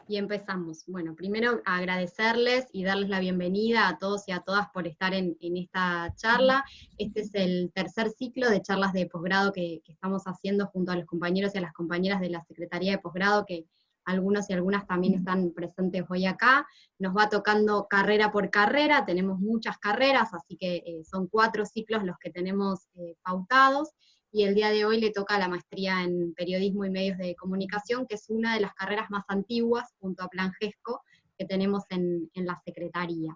Y empezamos. Bueno, primero agradecerles y darles la bienvenida a todos y a todas por estar en esta charla. Este es el tercer ciclo de charlas de posgrado que estamos haciendo junto a los compañeros y a las compañeras de la Secretaría de Posgrado, que algunos y algunas también están presentes hoy acá. Nos va tocando carrera por carrera, tenemos muchas carreras, así que son 4 ciclos los que tenemos pautados, y el día de hoy le toca la maestría en Periodismo y Medios de Comunicación, que es una de las carreras más antiguas, junto a Plan GESCO, que tenemos en la Secretaría.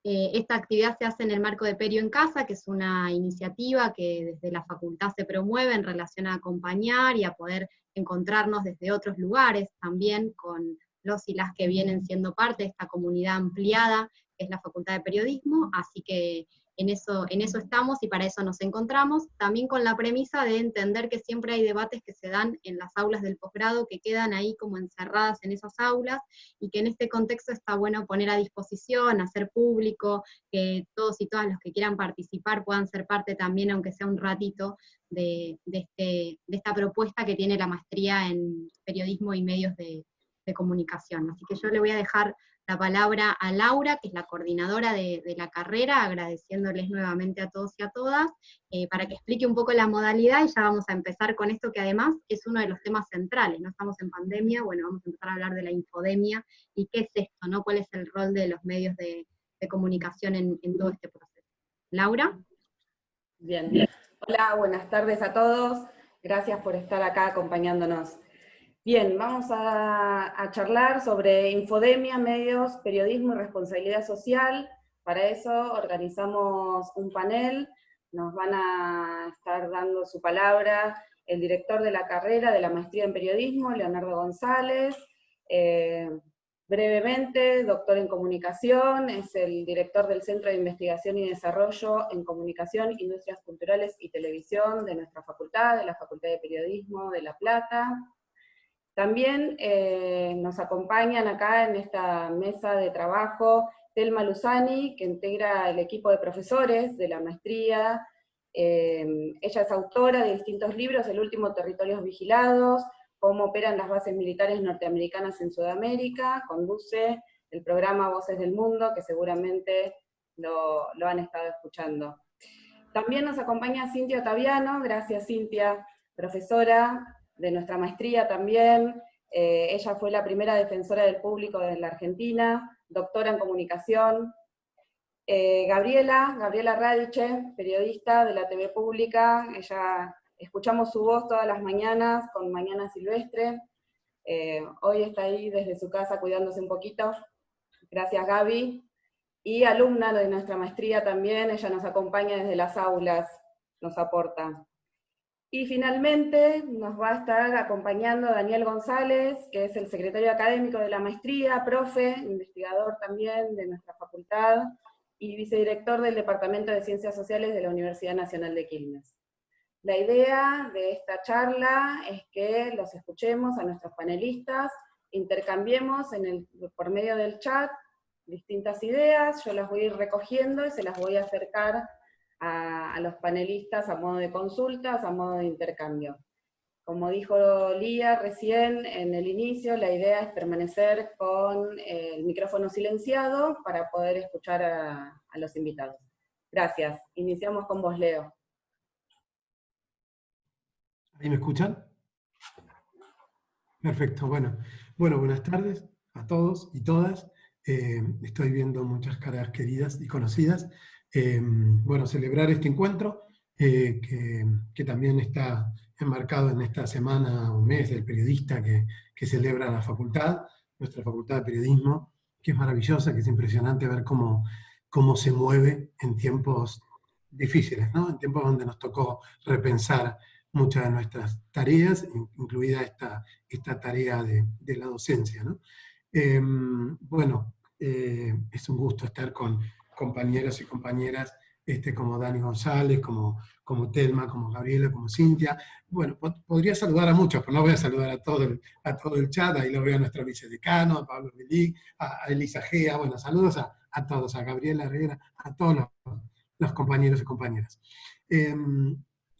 Esta actividad se hace en el marco de Perio en Casa, que es una iniciativa que desde la facultad se promueve en relación a acompañar y a poder encontrarnos desde otros lugares también con los y las que vienen siendo parte de esta comunidad ampliada, que es la Facultad de Periodismo, así que en eso estamos y para eso nos encontramos, también con la premisa de entender que siempre hay debates que se dan en las aulas del posgrado, que quedan ahí como encerradas en esas aulas, y que en este contexto está bueno poner a disposición, hacer público, que todos y todas los que quieran participar puedan ser parte también, aunque sea un ratito, de esta propuesta que tiene la maestría en Periodismo y Medios de Comunicación. Así que yo le voy a dejar la palabra a Laura, que es la coordinadora de la carrera, agradeciéndoles nuevamente a todos y a todas, para que explique un poco la modalidad, y ya vamos a empezar con esto que además es uno de los temas centrales, ¿no? Estamos en pandemia, bueno, vamos a empezar a hablar de la infodemia, y qué es esto, ¿no? ¿Cuál es el rol de los medios de comunicación en todo este proceso? Laura. Bien. Hola, buenas tardes a todos. Gracias por estar acá acompañándonos. Bien, vamos a charlar sobre infodemia, medios, periodismo y responsabilidad social. Para eso organizamos un panel. Nos van a estar dando su palabra el director de la carrera de la maestría en periodismo, Leonardo González. Brevemente, doctor en comunicación, es el director del Centro de Investigación y Desarrollo en Comunicación, Industrias Culturales y Televisión de nuestra facultad, de la Facultad de Periodismo de La Plata. También nos acompañan acá en esta mesa de trabajo Telma Luzani, que integra el equipo de profesores de la maestría. Ella es autora de distintos libros, el último Territorios Vigilados, Cómo operan las bases militares norteamericanas en Sudamérica, conduce el programa Voces del Mundo, que seguramente lo han estado escuchando. También nos acompaña Cintia Ottaviano, gracias Cintia, profesora de nuestra maestría también. Ella fue la primera defensora del público de la Argentina, doctora en comunicación. Gabriela Radiche, periodista de la TV Pública, ella, escuchamos su voz todas las mañanas con Mañana Silvestre. Hoy está ahí desde su casa cuidándose un poquito. Gracias Gaby. Y alumna de nuestra maestría también, ella nos acompaña desde las aulas, nos aporta. Y finalmente nos va a estar acompañando Daniel González, que es el secretario académico de la maestría, profe, investigador también de nuestra facultad, y vicedirector del Departamento de Ciencias Sociales de la Universidad Nacional de Quilmes. La idea de esta charla es que los escuchemos a nuestros panelistas, intercambiemos por medio del chat distintas ideas, yo las voy a ir recogiendo y se las voy a acercar a los panelistas a modo de consultas, a modo de intercambio. Como dijo Lía recién en el inicio, la idea es permanecer con el micrófono silenciado para poder escuchar a los invitados. Gracias. Iniciamos con vos, Leo. ¿Ahí me escuchan? Perfecto, bueno, buenas tardes a todos y todas. Estoy viendo muchas caras queridas y conocidas. Bueno, celebrar este encuentro, que también está enmarcado en esta semana o mes del periodista que celebra la facultad, nuestra facultad de periodismo, que es maravillosa, que es impresionante ver cómo se mueve en tiempos difíciles, ¿no? En tiempos donde nos tocó repensar muchas de nuestras tareas, incluida esta tarea de la docencia, ¿no? Es un gusto estar con compañeros y compañeras como Dani González, como Telma, como Gabriela, como Cintia. Bueno, podría saludar a muchos, pero no voy a saludar a todo el chat. Ahí lo veo a nuestro vicedecano, a Pablo Belic, a Elisa Gea. Bueno, saludos a todos, a Gabriela Herrera, a todos los compañeros y compañeras.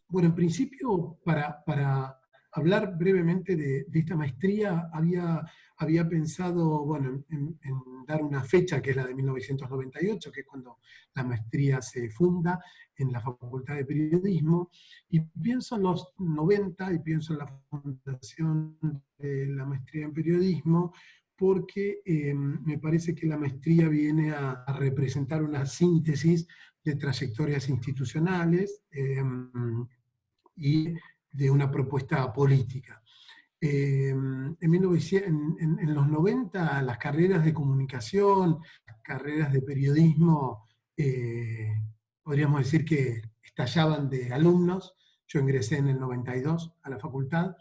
Bueno, en principio, para hablar brevemente de esta maestría. Había pensado, bueno, en dar una fecha, que es la de 1998, que es cuando la maestría se funda en la Facultad de Periodismo, y pienso en los 90 y pienso en la fundación de la maestría en periodismo, porque me parece que la maestría viene a representar una síntesis de trayectorias institucionales y de una propuesta política. En los 90 las carreras de comunicación, las carreras de periodismo, podríamos decir que estallaban de alumnos. Yo ingresé en el 92 a la facultad,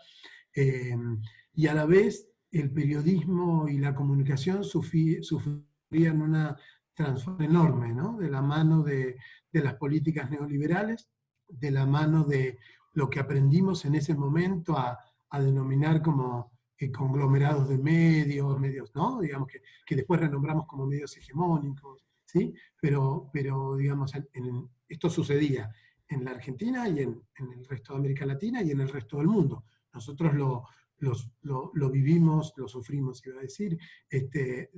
y a la vez el periodismo y la comunicación sufrían una transformación enorme, ¿no? De la mano de las políticas neoliberales, de la mano de lo que aprendimos en ese momento a denominar como conglomerados de medios, ¿no? Digamos que después renombramos como medios hegemónicos, ¿sí? Pero digamos, esto sucedía en la Argentina y en el resto de América Latina y en el resto del mundo. Nosotros lo vivimos, lo sufrimos, iba a decir, de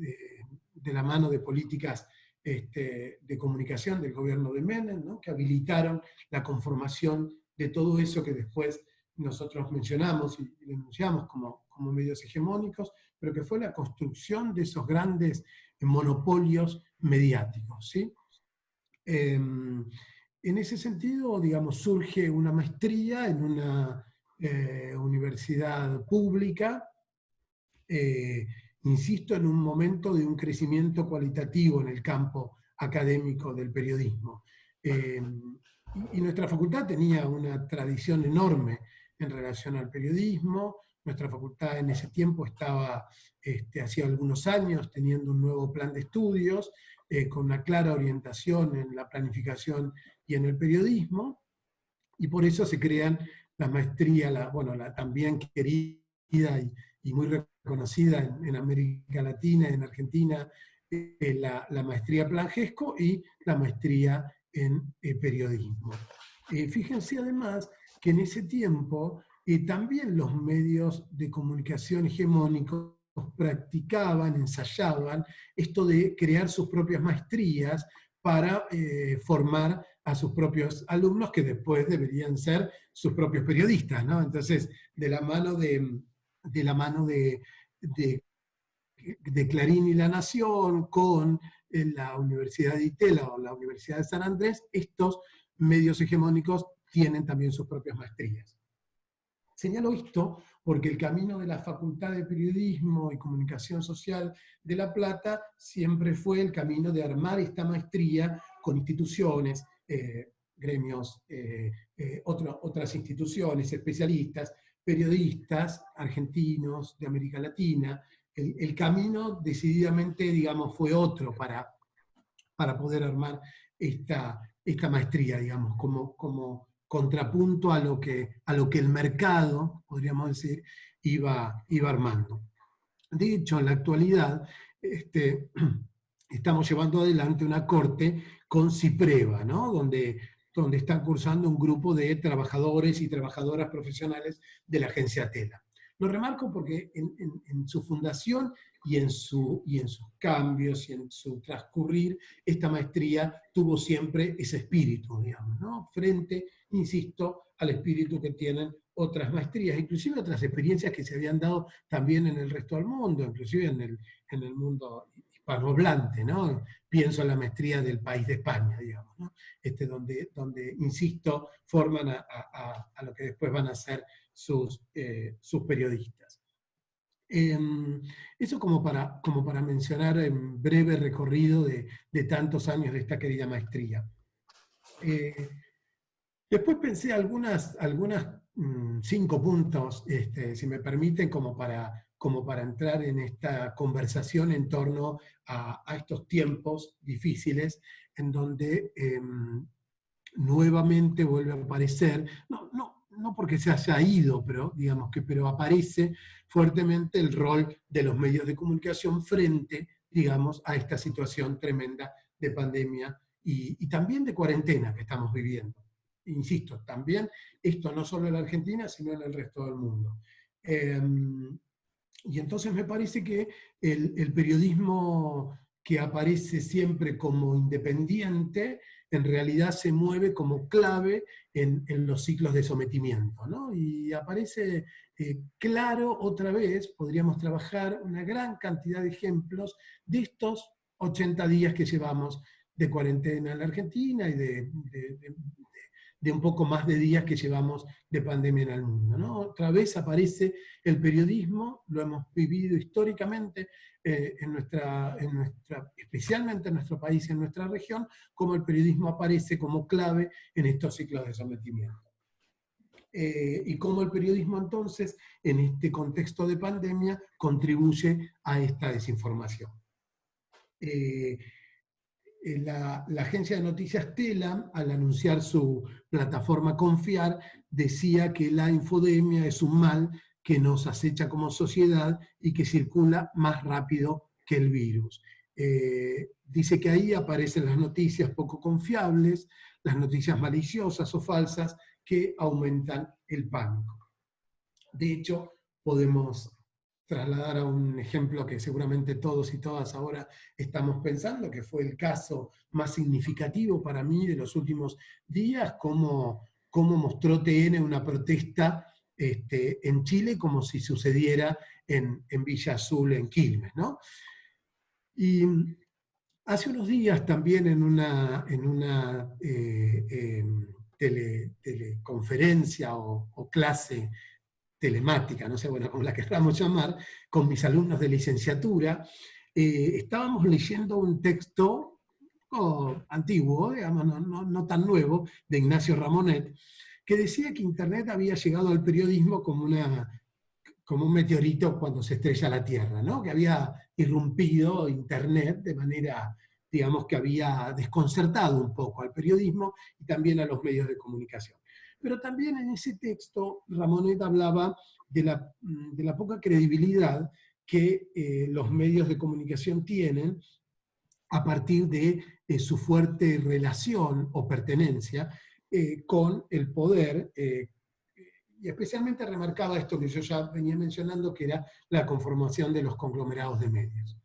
la mano de políticas de comunicación del gobierno de Menem, ¿no? Que habilitaron la conformación de todo eso que después nosotros mencionamos y denunciamos como medios hegemónicos, pero que fue la construcción de esos grandes monopolios mediáticos, ¿sí? En ese sentido, digamos, surge una maestría en una universidad pública, insisto, en un momento de un crecimiento cualitativo en el campo académico del periodismo. Y nuestra facultad tenía una tradición enorme en relación al periodismo. Nuestra facultad en ese tiempo estaba, hacía algunos años, teniendo un nuevo plan de estudios, con una clara orientación en la planificación y en el periodismo, y por eso se crean las maestrías, la también querida y muy reconocida en América Latina, en Argentina, la maestría Plangesco y la maestría en periodismo. Fíjense además que en ese tiempo también los medios de comunicación hegemónicos practicaban, ensayaban esto de crear sus propias maestrías para formar a sus propios alumnos, que después deberían ser sus propios periodistas, ¿no? Entonces, de la mano de Clarín y La Nación, con la Universidad de Itela o la Universidad de San Andrés, estos medios hegemónicos tienen también sus propias maestrías. Señalo esto porque el camino de la Facultad de Periodismo y Comunicación Social de La Plata siempre fue el camino de armar esta maestría con instituciones, gremios, otras instituciones, especialistas, periodistas argentinos, de América Latina. El camino decididamente, digamos, fue otro para poder armar esta maestría, digamos, como contrapunto a lo que el mercado, podríamos decir, iba armando. De hecho, en la actualidad, estamos llevando adelante una corte con CIPREVA, ¿no? donde están cursando un grupo de trabajadores y trabajadoras profesionales de la agencia Tela. Lo remarco porque en su fundación y en sus cambios y en su transcurrir, esta maestría tuvo siempre ese espíritu, digamos, ¿no? Frente, insisto, al espíritu que tienen otras maestrías, inclusive otras experiencias que se habían dado también en el resto del mundo, inclusive en el mundo hispanohablante, ¿no? Pienso en la maestría del país de España, digamos, ¿no? Donde, insisto, forman a lo que después van a ser sus periodistas. Eso como para mencionar en breve recorrido de tantos años de esta querida maestría. Después pensé algunas 5 puntos, si me permiten, como para entrar en esta conversación en torno a estos tiempos difíciles, en donde nuevamente vuelve a aparecer, no porque se haya ido, pero digamos pero aparece fuertemente el rol de los medios de comunicación frente, digamos, a esta situación tremenda de pandemia y también de cuarentena que estamos viviendo. insisto, también esto no solo en la Argentina, sino en el resto del mundo. Y entonces me parece que el periodismo que aparece siempre como independiente, en realidad se mueve como clave en los ciclos de sometimiento, ¿no? Y aparece claro otra vez, podríamos trabajar una gran cantidad de ejemplos de estos 80 días que llevamos de cuarentena en la Argentina y de un poco más de días que llevamos de pandemia en el mundo, ¿no? Otra vez aparece el periodismo, lo hemos vivido históricamente especialmente en nuestro país y en nuestra región, como el periodismo aparece como clave en estos ciclos de sometimiento. Y cómo el periodismo entonces, en este contexto de pandemia, contribuye a esta desinformación. La agencia de noticias Telam, al anunciar su plataforma Confiar, decía que la infodemia es un mal que nos acecha como sociedad y que circula más rápido que el virus. Dice que ahí aparecen las noticias poco confiables, las noticias maliciosas o falsas que aumentan el pánico. De hecho, podemos trasladar a un ejemplo que seguramente todos y todas ahora estamos pensando, que fue el caso más significativo para mí de los últimos días, cómo mostró TN una protesta en Chile como si sucediera en Villa Azul, en Quilmes, ¿no? Y hace unos días también en una teleconferencia o clase telemática, no sé, bueno, como la queramos llamar, con mis alumnos de licenciatura, estábamos leyendo un texto antiguo, digamos, no tan nuevo, de Ignacio Ramonet, que decía que Internet había llegado al periodismo como un meteorito cuando se estrella la Tierra, ¿no? Que había irrumpido Internet de manera, digamos, que había desconcertado un poco al periodismo y también a los medios de comunicación. Pero también en ese texto Ramonet hablaba de la poca credibilidad que los medios de comunicación tienen a partir de su fuerte relación o pertenencia con el poder, y especialmente remarcaba esto que yo ya venía mencionando, que era la conformación de los conglomerados de medios.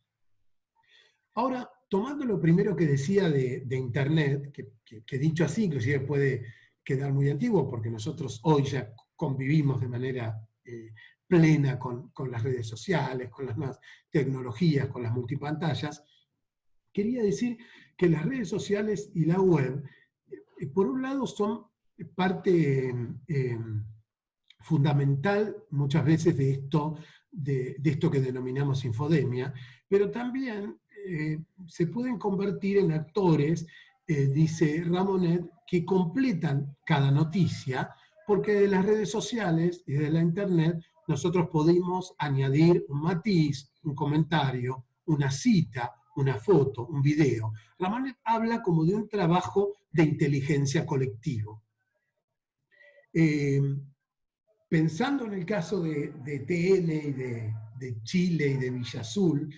Ahora, tomando lo primero que decía de Internet, que dicho así inclusive puede quedar muy antiguo, porque nosotros hoy ya convivimos de manera plena con las redes sociales, con las nuevas tecnologías, con las multipantallas, quería decir que las redes sociales y la web, por un lado, son parte fundamental muchas veces de esto que denominamos infodemia, pero también se pueden convertir en actores, dice Ramonet, que completan cada noticia, porque de las redes sociales y de la internet nosotros podemos añadir un matiz, un comentario, una cita, una foto, un video. Ramonet habla como de un trabajo de inteligencia colectivo. Pensando en el caso de TN y de Chile y de Villa Azul,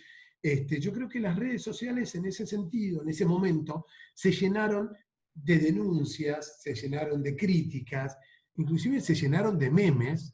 yo creo que las redes sociales en ese sentido, en ese momento, se llenaron de denuncias, se llenaron de críticas, inclusive se llenaron de memes.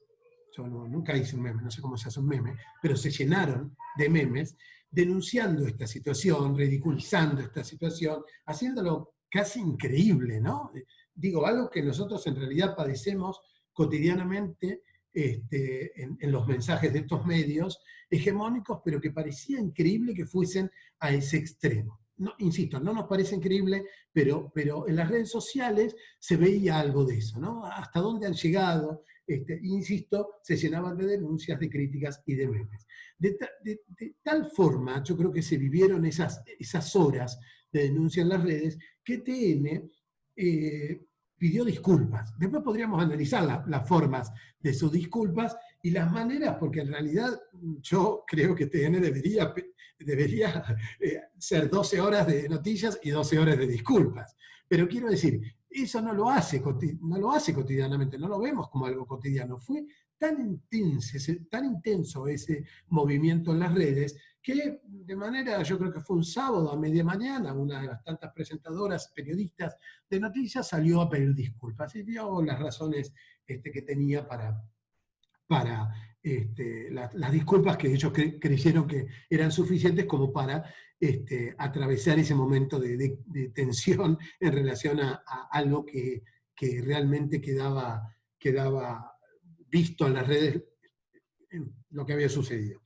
Yo nunca hice un meme, no sé cómo se hace un meme, pero se llenaron de memes denunciando esta situación, ridiculizando esta situación, haciéndolo casi increíble, ¿no? Digo, algo que nosotros en realidad padecemos cotidianamente en los mensajes de estos medios hegemónicos, pero que parecía increíble que fuesen a ese extremo. No, insisto, no nos parece increíble, pero en las redes sociales se veía algo de eso, ¿no? Hasta dónde han llegado, insisto, se llenaban de denuncias, de críticas y de memes. De tal forma, yo creo que se vivieron esas horas de denuncia en las redes, que TN pidió disculpas. Después podríamos analizar las formas de sus disculpas y las maneras, porque en realidad yo creo que TN debería ser 12 horas de noticias y 12 horas de disculpas. Pero quiero decir, eso no lo hace cotidianamente, no lo vemos como algo cotidiano. Fue tan intenso ese movimiento en las redes, que de manera, yo creo que fue un sábado a media mañana, una de las tantas presentadoras, periodistas de noticias, salió a pedir disculpas y dio las razones que tenía para las disculpas que ellos creyeron que eran suficientes como para atravesar ese momento de tensión en relación a algo que realmente quedaba visto en las redes, en lo que había sucedido.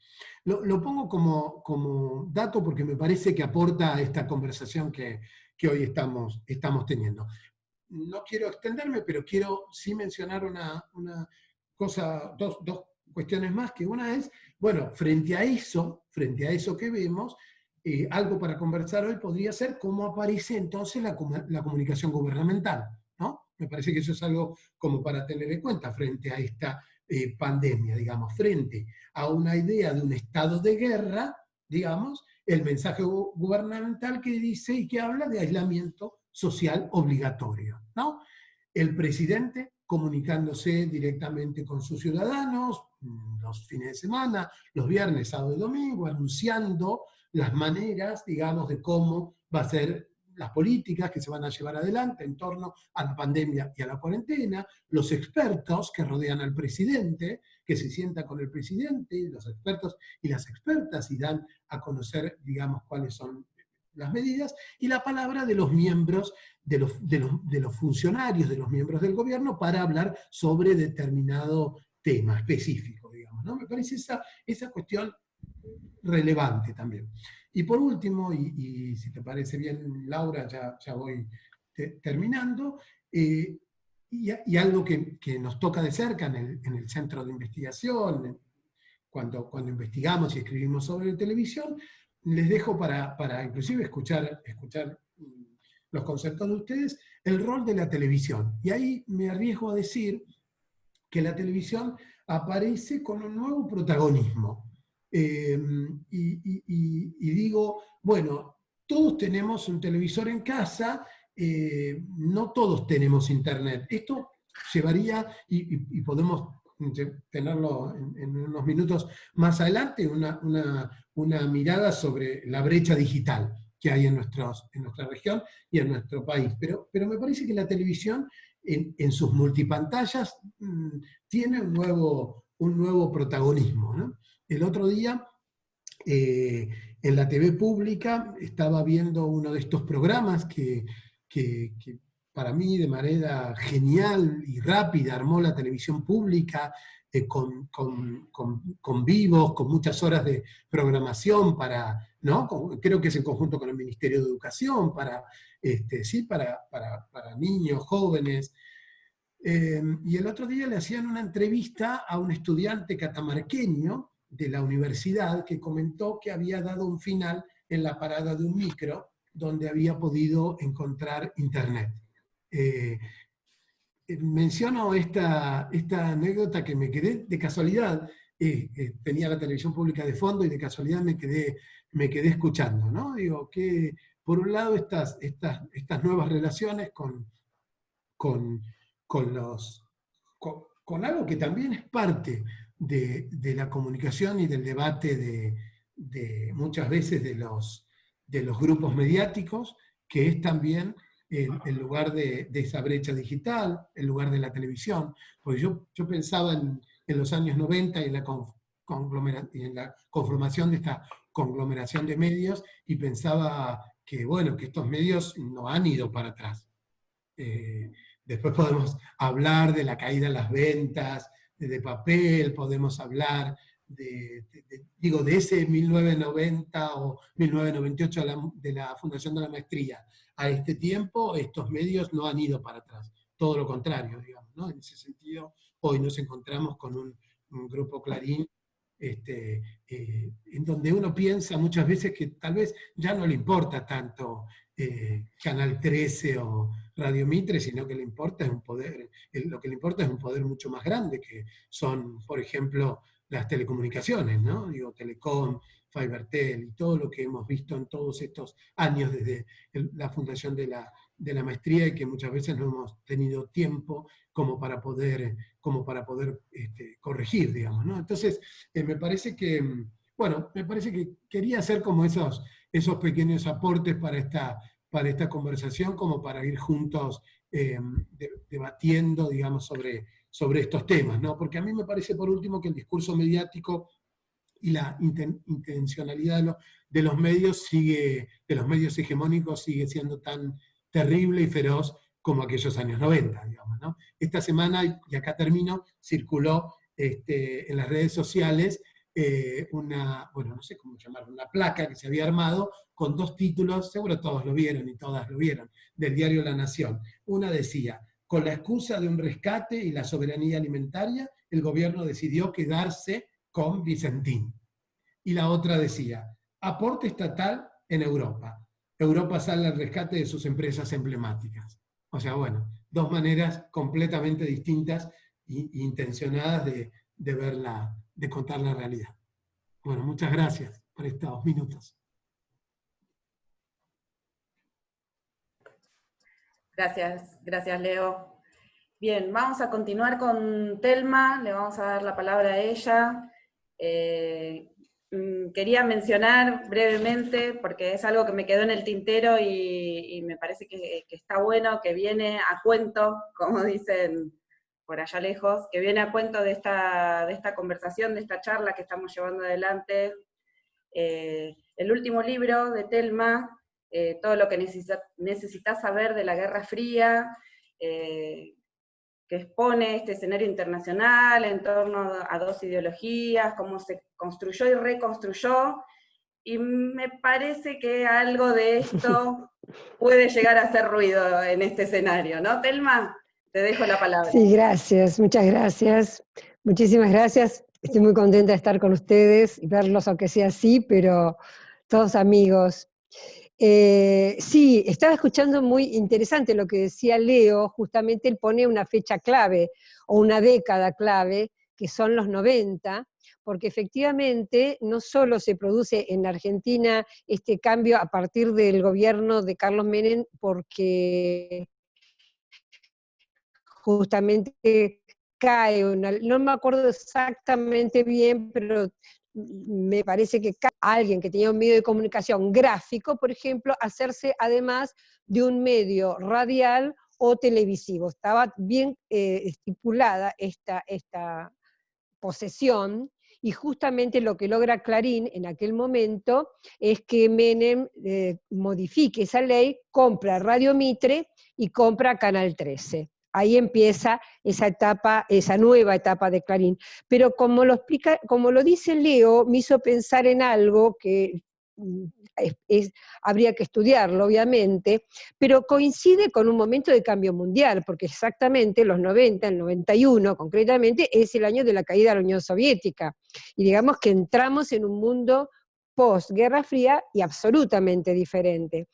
Lo pongo como dato porque me parece que aporta a esta conversación que hoy estamos teniendo. No quiero extenderme, pero quiero sí mencionar una cosa, dos cuestiones más, que una es, bueno, frente a eso que vemos, algo para conversar hoy podría ser cómo aparece entonces la comunicación gubernamental, ¿no? Me parece que eso es algo como para tener en cuenta frente a esta pandemia, digamos, frente a una idea de un estado de guerra, digamos, el mensaje gubernamental que dice y que habla de aislamiento social obligatorio, ¿no? El presidente comunicándose directamente con sus ciudadanos los fines de semana, los viernes, sábado y domingo, anunciando las maneras, digamos, de cómo va a ser las políticas que se van a llevar adelante en torno a la pandemia y a la cuarentena, los expertos que rodean al presidente, que se sientan con el presidente, los expertos y las expertas, y dan a conocer, digamos, cuáles son las medidas, y la palabra de los miembros, de los funcionarios, de los miembros del gobierno, para hablar sobre determinado tema específico, digamos, ¿no? Me parece esa cuestión relevante también. Y por último, y si te parece bien, Laura, ya voy terminando, y algo que nos toca de cerca en el centro de investigación, cuando investigamos y escribimos sobre televisión, les dejo para inclusive escuchar los conceptos de ustedes, el rol de la televisión. Y ahí me arriesgo a decir que la televisión aparece con un nuevo protagonismo. Y digo, bueno, todos tenemos un televisor en casa, no todos tenemos internet. Esto llevaría, y podemos tenerlo en unos minutos más adelante, una mirada sobre la brecha digital que hay en nuestra región y en nuestro país. Pero me parece que la televisión en sus multipantallas tiene un nuevo protagonismo, ¿no? El otro día, en la TV pública, estaba viendo uno de estos programas que para mí de manera genial y rápida armó la televisión pública, con vivos, con muchas horas de programación ¿no? Creo que es en conjunto con el Ministerio de Educación, para niños, jóvenes. Y el otro día le hacían una entrevista a un estudiante catamarqueño de la universidad que comentó que había dado un final en la parada de un micro donde había podido encontrar internet. Menciono esta anécdota que me quedé de casualidad, tenía la televisión pública de fondo y de casualidad me quedé escuchando, ¿no? Digo que por un lado estas nuevas relaciones con algo que también es parte de la comunicación y del debate de muchas veces de los grupos mediáticos, que es también el lugar de esa brecha digital, el lugar de la televisión. Porque yo pensaba en los años 90 y en la conformación de esta conglomeración de medios, y pensaba que, bueno, que estos medios no han ido para atrás. Después podemos hablar de la caída en las ventas de papel, podemos hablar de ese 1990 o 1998 de la fundación de la maestría. A este tiempo, estos medios no han ido para atrás. Todo lo contrario, digamos, ¿no? En ese sentido, hoy nos encontramos con un grupo Clarín, en donde uno piensa muchas veces que tal vez ya no le importa tanto Canal 13 o Radio Mitre, sino que le importa lo que le importa es un poder mucho más grande, que son, por ejemplo, las telecomunicaciones, ¿no? Digo, Telecom, Fibertel y todo lo que hemos visto en todos estos años desde la fundación de de la maestría y que muchas veces no hemos tenido tiempo como para poder corregir, digamos, ¿no? Entonces, me parece que, bueno, me parece que quería hacer como esos pequeños aportes para esta conversación, como para ir juntos debatiendo, digamos, sobre estos temas, ¿no? Porque a mí me parece, por último, que el discurso mediático y la intencionalidad de los medios hegemónicos sigue siendo tan terrible y feroz como aquellos años 90, digamos, ¿no? Esta semana, y acá termino, circuló en las redes sociales bueno, no sé cómo llamarlo, una placa que se había armado con dos títulos, seguro todos lo vieron y todas lo vieron, del diario La Nación. Una decía: con la excusa de un rescate y la soberanía alimentaria, el gobierno decidió quedarse con Vicentín. Y la otra decía: aporte estatal en Europa. Europa sale al rescate de sus empresas emblemáticas. O sea, bueno, dos maneras completamente distintas e intencionadas de contar la realidad. Bueno, muchas gracias por estos minutos. Gracias Leo. Bien, vamos a continuar con Telma, le vamos a dar la palabra a ella. Quería mencionar brevemente, porque es algo que me quedó en el tintero y me parece que está bueno, que viene a cuento, como dicen por allá lejos, que viene a cuento de esta conversación, de esta charla que estamos llevando adelante. El último libro de Telma, todo lo que necesitas saber de la Guerra Fría, que expone este escenario internacional en torno a dos ideologías, cómo se construyó y reconstruyó, y me parece que algo de esto puede llegar a hacer ruido en este escenario, ¿no, Telma? Te dejo la palabra. Sí, gracias, muchas gracias. Muchísimas gracias. Estoy muy contenta de estar con ustedes y verlos, aunque sea así, pero todos amigos. Sí, estaba escuchando muy interesante lo que decía Leo, justamente él pone una fecha clave, o una década clave, que son los 90, porque efectivamente no solo se produce en Argentina este cambio a partir del gobierno de Carlos Menem, porque justamente cae no me acuerdo exactamente bien, pero me parece que alguien que tenía un medio de comunicación gráfico, por ejemplo, hacerse además de un medio radial o televisivo. Estaba bien estipulada esta posesión, y justamente lo que logra Clarín en aquel momento es que Menem modifique esa ley, compra Radio Mitre y compra Canal 13. Ahí empieza esa etapa, esa nueva etapa de Clarín. Pero como lo dice Leo, me hizo pensar en algo que habría que estudiarlo, obviamente, pero coincide con un momento de cambio mundial, porque exactamente los 90, el 91 concretamente, es el año de la caída de la Unión Soviética. Y digamos que entramos en un mundo post-Guerra Fría y absolutamente diferente.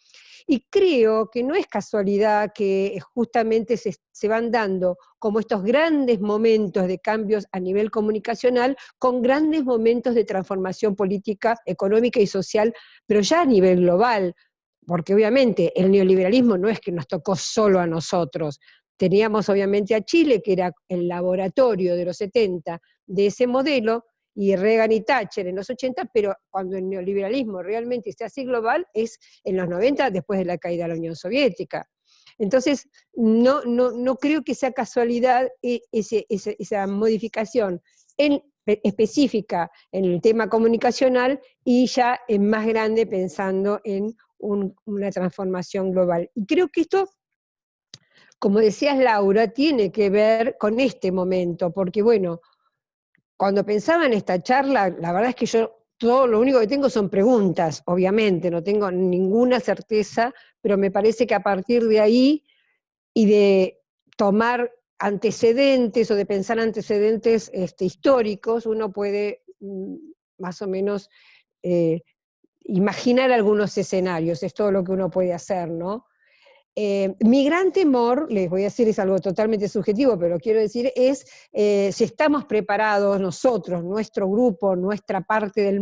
Y creo que no es casualidad que justamente se van dando como estos grandes momentos de cambios a nivel comunicacional con grandes momentos de transformación política, económica y social, pero ya a nivel global, porque obviamente el neoliberalismo no es que nos tocó solo a nosotros. Teníamos obviamente a Chile, que era el laboratorio de los 70 de ese modelo, y Reagan y Thatcher en los 80, pero cuando el neoliberalismo realmente se hace global es en los 90, después de la caída de la Unión Soviética. Entonces, no creo que sea casualidad esa modificación específica en el tema comunicacional y ya en más grande pensando en una transformación global. Y creo que esto, como decías Laura, tiene que ver con este momento, porque bueno, cuando pensaba en esta charla, la verdad es que yo todo lo único que tengo son preguntas, obviamente, no tengo ninguna certeza, pero me parece que a partir de ahí y de tomar antecedentes o de pensar antecedentes históricos, uno puede más o menos imaginar algunos escenarios, es todo lo que uno puede hacer, ¿no? Mi gran temor, les voy a decir, es algo totalmente subjetivo, pero quiero decir, es si estamos preparados nosotros, nuestro grupo, nuestra parte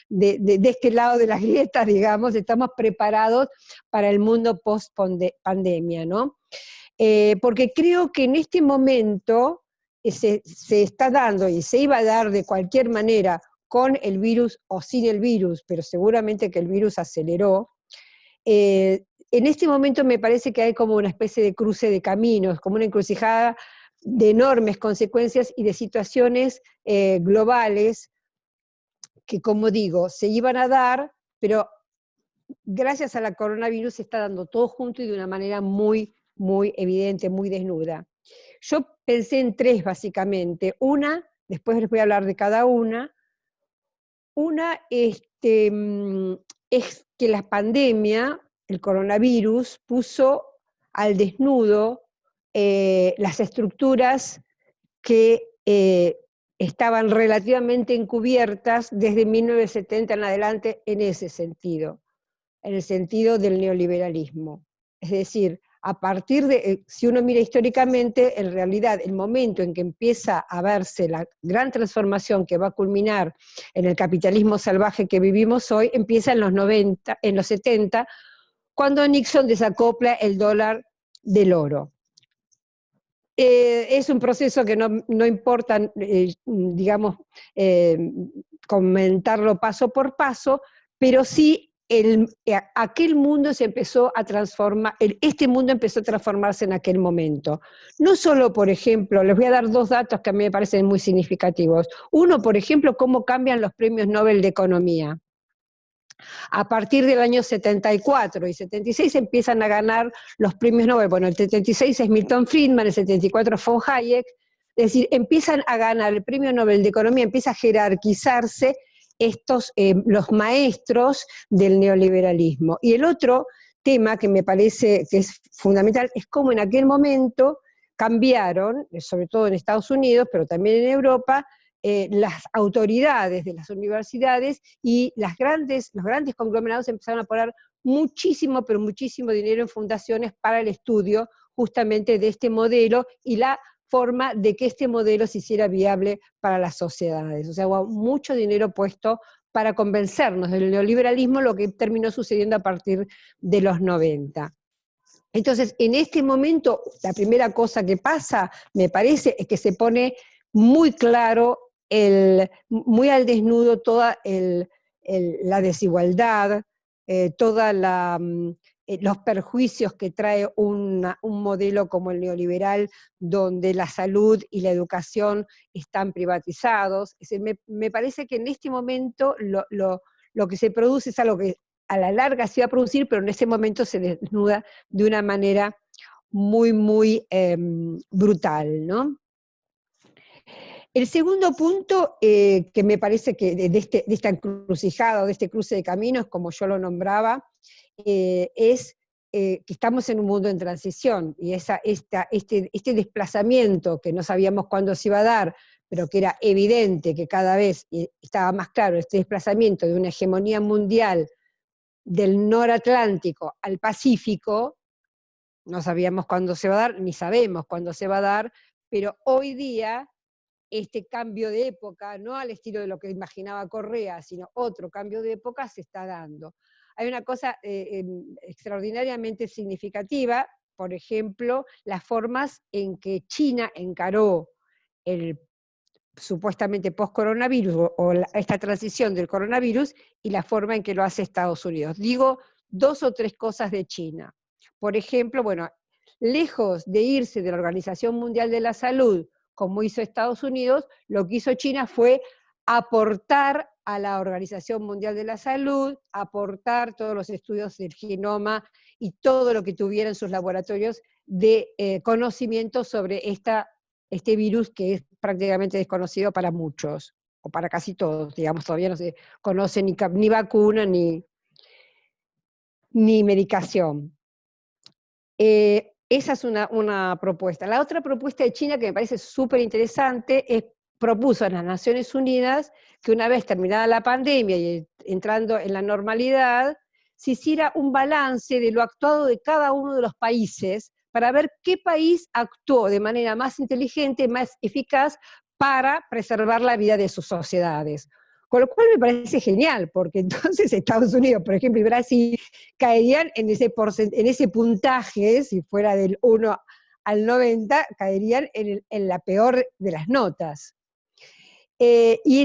de este lado de las grietas, digamos, estamos preparados para el mundo post-pandemia, ¿no? Porque creo que en este momento se está dando y se iba a dar de cualquier manera con el virus o sin el virus, pero seguramente que el virus aceleró. En este momento me parece que hay como una especie de cruce de caminos, como una encrucijada de enormes consecuencias y de situaciones globales que, como digo, se iban a dar, pero gracias a la coronavirus se está dando todo junto y de una manera muy, muy evidente, muy desnuda. Yo pensé en tres básicamente. Una, después les voy a hablar de cada una. Una es que la pandemia, el coronavirus, puso al desnudo las estructuras que estaban relativamente encubiertas desde 1970 en adelante en ese sentido, en el sentido del neoliberalismo. Es decir, a partir de, si uno mira históricamente, en realidad el momento en que empieza a verse la gran transformación que va a culminar en el capitalismo salvaje que vivimos hoy, empieza en los 70, cuando Nixon desacopla el dólar del oro. Es un proceso que no importa, digamos, comentarlo paso por paso, pero sí aquel mundo se empezó a transformar, este mundo empezó a transformarse en aquel momento. No solo, por ejemplo, les voy a dar dos datos que a mí me parecen muy significativos. Uno, por ejemplo, cómo cambian los premios Nobel de Economía. A partir del año 74 y 76 empiezan a ganar los premios Nobel. Bueno, el 76 es Milton Friedman, el 74 von Hayek. Es decir, empiezan a ganar el premio Nobel de Economía, empieza a jerarquizarse los maestros del neoliberalismo. Y el otro tema que me parece que es fundamental es cómo en aquel momento cambiaron, sobre todo en Estados Unidos, pero también en Europa, las autoridades de las universidades y los grandes conglomerados empezaron a poner muchísimo, pero muchísimo dinero en fundaciones para el estudio justamente de este modelo y la forma de que este modelo se hiciera viable para las sociedades. O sea, hubo mucho dinero puesto para convencernos del neoliberalismo, lo que terminó sucediendo a partir de los 90. Entonces, en este momento, la primera cosa que pasa, me parece, es que se pone muy claro, muy al desnudo toda la desigualdad, toda los perjuicios que trae un modelo como el neoliberal, donde la salud y la educación están privatizados. Es decir, me parece que en este momento lo que se produce es algo que a la larga se va a producir, pero en ese momento se desnuda de una manera muy, muy brutal, ¿no? El segundo punto que me parece que de esta encrucijada, de este cruce de caminos, como yo lo nombraba, es que estamos en un mundo en transición, y este desplazamiento que no sabíamos cuándo se iba a dar, pero que era evidente que cada vez estaba más claro, este desplazamiento de una hegemonía mundial del noratlántico al Pacífico, no sabíamos cuándo se va a dar, ni sabemos cuándo se va a dar, pero hoy día este cambio de época, no al estilo de lo que imaginaba Correa, sino otro cambio de época se está dando. Hay una cosa extraordinariamente significativa, por ejemplo, las formas en que China encaró el supuestamente post-coronavirus o esta transición del coronavirus y la forma en que lo hace Estados Unidos. Digo dos o tres cosas de China. Por ejemplo, bueno, lejos de irse de la Organización Mundial de la Salud, como hizo Estados Unidos, lo que hizo China fue aportar a la Organización Mundial de la Salud, aportar todos los estudios del genoma y todo lo que tuviera en sus laboratorios de conocimiento sobre este virus que es prácticamente desconocido para muchos, o para casi todos, digamos, todavía no se conoce ni vacuna ni medicación. Esa es una propuesta. La otra propuesta de China que me parece súper interesante propuso a las Naciones Unidas que una vez terminada la pandemia y entrando en la normalidad, se hiciera un balance de lo actuado de cada uno de los países para ver qué país actuó de manera más inteligente, más eficaz para preservar la vida de sus sociedades. Con lo cual me parece genial, porque entonces Estados Unidos, por ejemplo, y Brasil caerían en ese puntaje, si fuera del 1 al 90, caerían en la peor de las notas. Y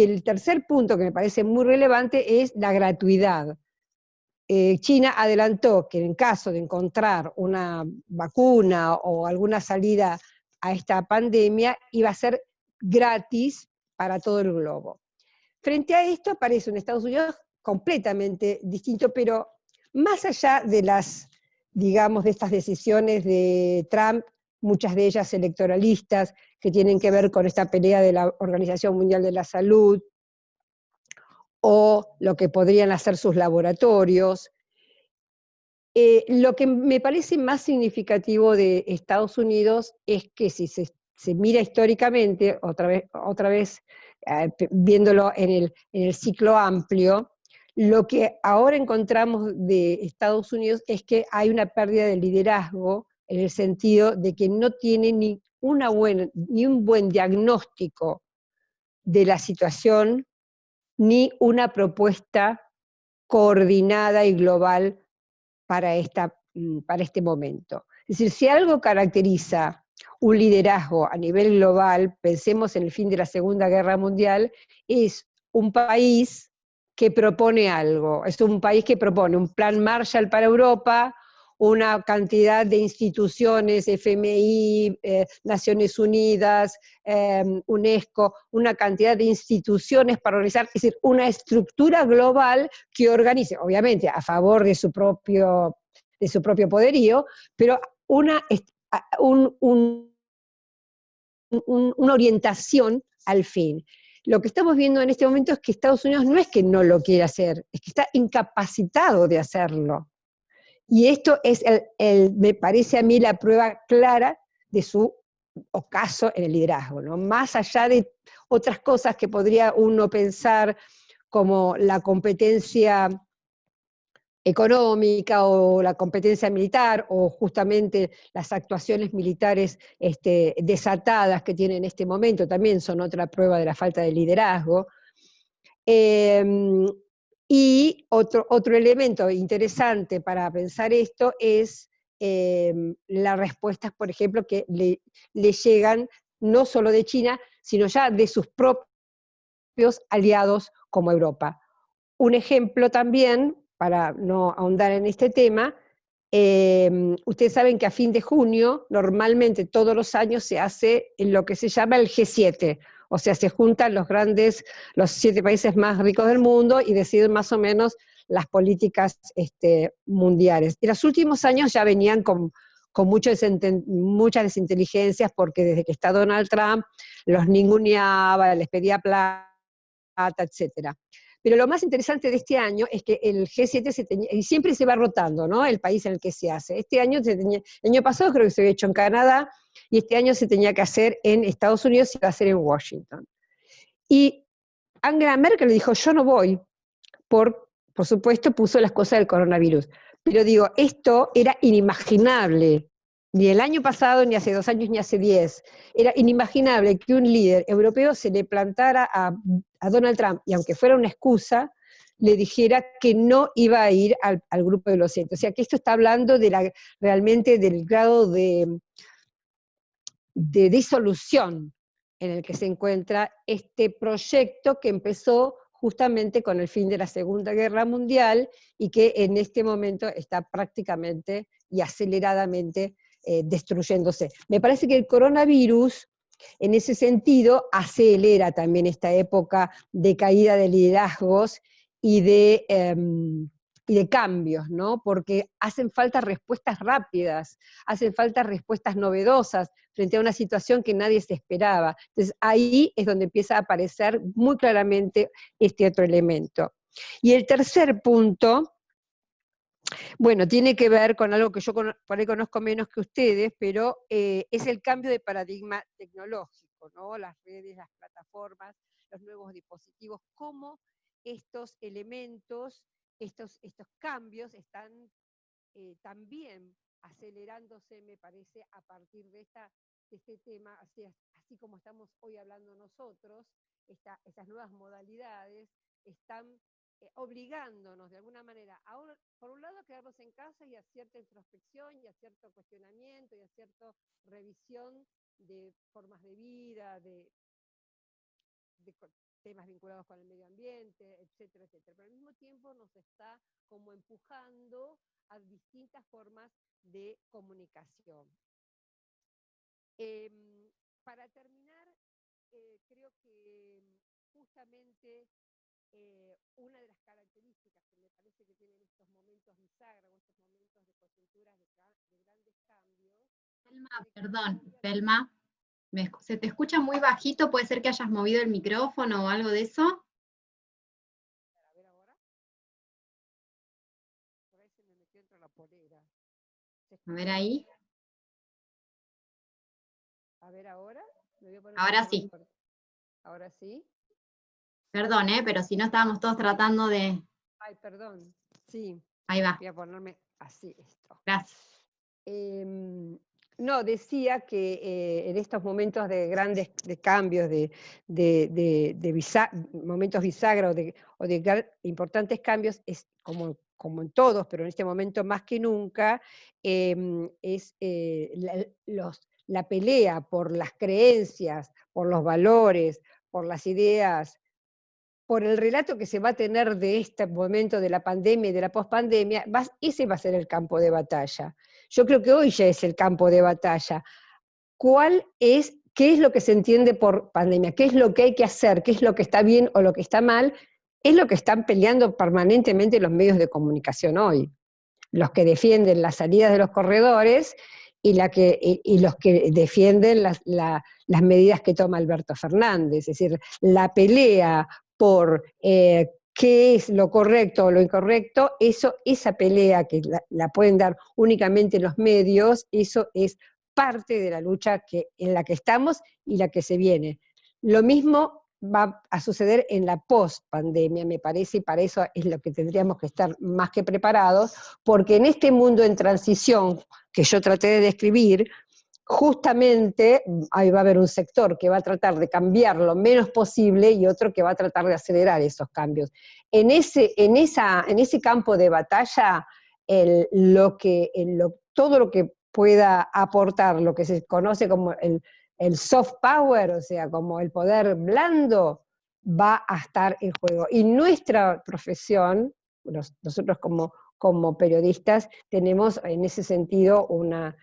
el tercer punto que me parece muy relevante es la gratuidad. China adelantó que en caso de encontrar una vacuna o alguna salida a esta pandemia, iba a ser gratis para todo el globo. Frente a esto aparece un Estados Unidos completamente distinto, pero más allá de digamos, de estas decisiones de Trump, muchas de ellas electoralistas, que tienen que ver con esta pelea de la Organización Mundial de la Salud, o lo que podrían hacer sus laboratorios. Lo que me parece más significativo de Estados Unidos es que si se mira históricamente, otra vez viéndolo en el ciclo amplio, lo que ahora encontramos de Estados Unidos es que hay una pérdida de liderazgo en el sentido de que no tiene ni un buen diagnóstico de la situación, ni una propuesta coordinada y global para este momento. Es decir, si algo caracteriza un liderazgo a nivel global, pensemos en el fin de la Segunda Guerra Mundial, es un país que propone algo, es un país que propone un plan Marshall para Europa, una cantidad de instituciones, FMI, Naciones Unidas, UNESCO, una cantidad de instituciones para organizar, es decir, una estructura global que organice, obviamente a favor de su propio poderío, pero una orientación al fin. Lo que estamos viendo en este momento es que Estados Unidos no es que no lo quiera hacer, es que está incapacitado de hacerlo. Y esto es, me parece a mí, la prueba clara de su ocaso en el liderazgo, ¿no? Más allá de otras cosas que podría uno pensar como la competencia económica o la competencia militar o justamente las actuaciones militares desatadas que tiene en este momento, también son otra prueba de la falta de liderazgo. Y otro elemento interesante para pensar esto es las respuestas, por ejemplo, que le llegan no solo de China, sino ya de sus propios aliados como Europa. Un ejemplo también, para no ahondar en este tema, ustedes saben que a fin de junio, normalmente todos los años se hace en lo que se llama el G7, o sea, se juntan los 7 países más ricos del mundo y deciden más o menos las políticas mundiales. En los últimos años ya venían con muchas desinteligencias, porque desde que está Donald Trump los ninguneaba, les pedía plata, etc. Pero lo más interesante de este año es que el G7 y siempre se va rotando, ¿no? El país en el que se hace. El año pasado creo que se había hecho en Canadá, y este año se tenía que hacer en Estados Unidos y va a ser en Washington. Y Angela Merkel dijo, yo no voy, por supuesto puso las cosas del coronavirus. Pero digo, esto era inimaginable, ni el año pasado, ni hace 2 años, ni hace 10. Era inimaginable que un líder europeo se le plantara a Donald Trump, y aunque fuera una excusa, le dijera que no iba a ir al grupo de los 7. O sea que esto está hablando realmente del grado de disolución en el que se encuentra este proyecto que empezó justamente con el fin de la Segunda Guerra Mundial y que en este momento está prácticamente y aceleradamente destruyéndose. Me parece que el coronavirus, en ese sentido, acelera también esta época de caída de liderazgos y de cambios, ¿no? Porque hacen falta respuestas rápidas, hacen falta respuestas novedosas frente a una situación que nadie se esperaba. Entonces ahí es donde empieza a aparecer muy claramente este otro elemento. Y el tercer punto, bueno, tiene que ver con algo que yo por ahí conozco menos que ustedes, pero es el cambio de paradigma tecnológico, ¿no? Las redes, las plataformas, los nuevos dispositivos, cómo estos elementos estos cambios están también acelerándose, me parece, a partir de este tema, así como estamos hoy hablando nosotros, estas nuevas modalidades están obligándonos de alguna manera, por un lado, a quedarnos en casa y a cierta introspección y a cierto cuestionamiento y a cierta revisión de formas de vida, de temas vinculados con el medio ambiente, etcétera, etcétera. Pero al mismo tiempo nos está como empujando a distintas formas de comunicación. Para terminar, creo que justamente una de las características que me parece que tienen estos momentos bisagra o estos momentos de coyunturas de grandes cambios. Telma, perdón, Telma, se te escucha muy bajito, ¿puede ser que hayas movido el micrófono o algo de eso? A ver ahora. Por ahí se me metió entre la polera. A ver ahí. A ver ahora. Me voy a poner Ahora sí. Ahora sí. Perdón, pero si no estábamos todos tratando de... Ay, perdón. Sí. Ahí va. Voy a ponerme así esto. Gracias. No, decía que en estos momentos de grandes cambios, momentos bisagra o de importantes cambios, es como en todos, pero en este momento más que nunca, es la pelea por las creencias, por los valores, por las ideas, por el relato que se va a tener de este momento de la pandemia y de la pospandemia, ese va a ser el campo de batalla. Yo creo que hoy ya es el campo de batalla. ¿Qué es lo que se entiende por pandemia? ¿Qué es lo que hay que hacer? ¿Qué es lo que está bien o lo que está mal? Es lo que están peleando permanentemente los medios de comunicación hoy. Los que defienden las salidas de los corredores y los que defienden las medidas que toma Alberto Fernández. Es decir, la pelea por qué es lo correcto o lo incorrecto, esa pelea que la pueden dar únicamente los medios, eso es parte de la lucha en la que estamos y la que se viene. Lo mismo va a suceder en la post-pandemia, me parece, y para eso es lo que tendríamos que estar más que preparados, porque en este mundo en transición que yo traté de describir, justamente ahí va a haber un sector que va a tratar de cambiar lo menos posible y otro que va a tratar de acelerar esos cambios. En ese campo de batalla, todo lo que pueda aportar, lo que se conoce como el soft power, o sea, como el poder blando, va a estar en juego. Y nuestra profesión, nosotros como periodistas, tenemos en ese sentido una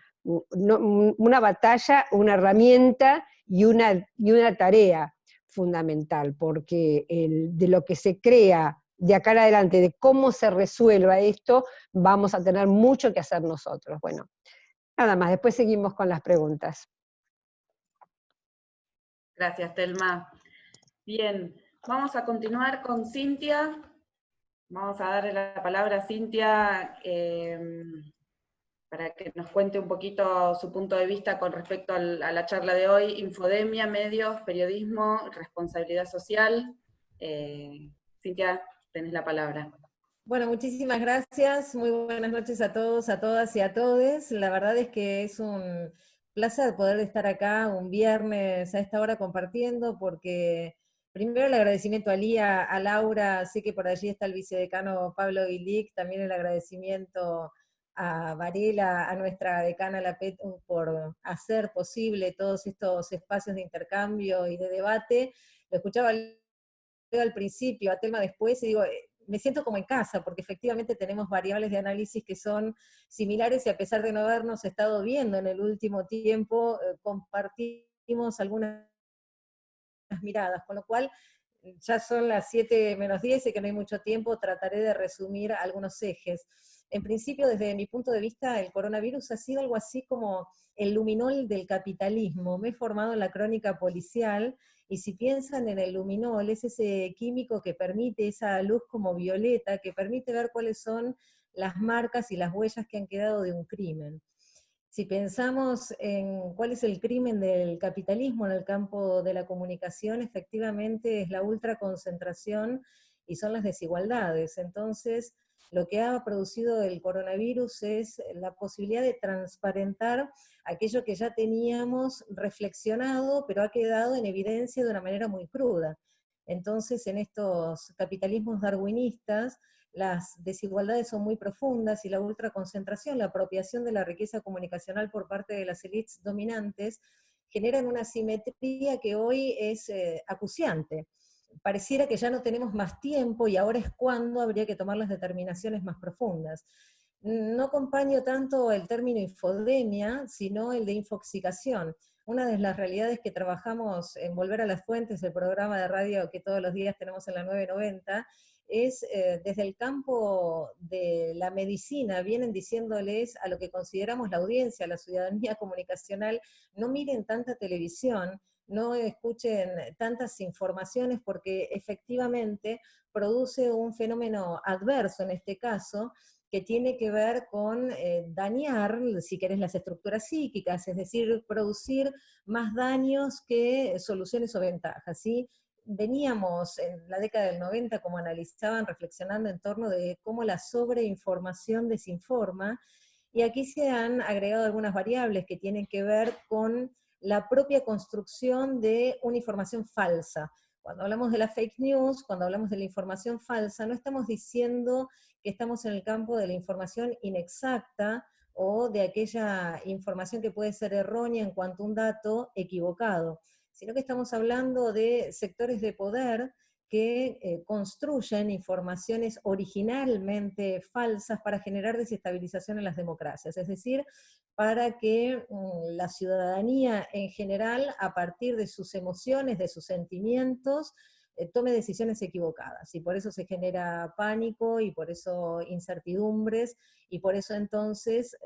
batalla, una herramienta y una tarea fundamental, porque de lo que se crea de acá en adelante, de cómo se resuelva esto, vamos a tener mucho que hacer nosotros. Bueno, nada más, después seguimos con las preguntas. Gracias, Telma. Bien, vamos a continuar con Cintia. Vamos a darle la palabra a Cintia para que nos cuente un poquito su punto de vista con respecto a la charla de hoy, infodemia, medios, periodismo, responsabilidad social. Cintia, tenés la palabra. Bueno, muchísimas gracias, muy buenas noches a todos, a todas y a todes. La verdad es que es un placer poder estar acá un viernes a esta hora compartiendo, porque primero el agradecimiento a Lía, a Laura, sé que por allí está el vicedecano Pablo Vilic, también el agradecimiento a Varela, a nuestra decana la PETU, por hacer posible todos estos espacios de intercambio y de debate. Lo escuchaba al principio, a Telma después, y digo, me siento como en casa, porque efectivamente tenemos variables de análisis que son similares y a pesar de no habernos estado viendo en el último tiempo, compartimos algunas miradas, con lo cual ya son las 7 menos 10 y que no hay mucho tiempo, trataré de resumir algunos ejes. En principio, desde mi punto de vista, el coronavirus ha sido algo así como el luminol del capitalismo. Me he formado en la crónica policial, y si piensan en el luminol, es ese químico que permite esa luz como violeta, que permite ver cuáles son las marcas y las huellas que han quedado de un crimen. Si pensamos en cuál es el crimen del capitalismo en el campo de la comunicación, efectivamente es la ultraconcentración y son las desigualdades. Entonces, lo que ha producido el coronavirus es la posibilidad de transparentar aquello que ya teníamos reflexionado, pero ha quedado en evidencia de una manera muy cruda. Entonces, en estos capitalismos darwinistas, las desigualdades son muy profundas y la ultraconcentración, la apropiación de la riqueza comunicacional por parte de las élites dominantes, generan una simetría que hoy es acuciante. Pareciera que ya no tenemos más tiempo y ahora es cuando habría que tomar las determinaciones más profundas. No acompaño tanto el término infodemia, sino el de infoxicación. Una de las realidades que trabajamos en Volver a las Fuentes, el programa de radio que todos los días tenemos en la 990, es desde el campo de la medicina, vienen diciéndoles a lo que consideramos la audiencia, la ciudadanía comunicacional, no miren tanta televisión, no escuchen tantas informaciones porque efectivamente produce un fenómeno adverso en este caso, que tiene que ver con dañar, si querés, las estructuras psíquicas, es decir, producir más daños que soluciones o ventajas, ¿sí? Veníamos en la década del 90, como analizaban, reflexionando en torno de cómo la sobreinformación desinforma, y aquí se han agregado algunas variables que tienen que ver con la propia construcción de una información falsa. Cuando hablamos de la fake news, cuando hablamos de la información falsa, no estamos diciendo que estamos en el campo de la información inexacta o de aquella información que puede ser errónea en cuanto a un dato equivocado, sino que estamos hablando de sectores de poder que construyen informaciones originalmente falsas para generar desestabilización en las democracias, es decir, para que la ciudadanía en general, a partir de sus emociones, de sus sentimientos, tome decisiones equivocadas, y por eso se genera pánico, y por eso incertidumbres, y por eso entonces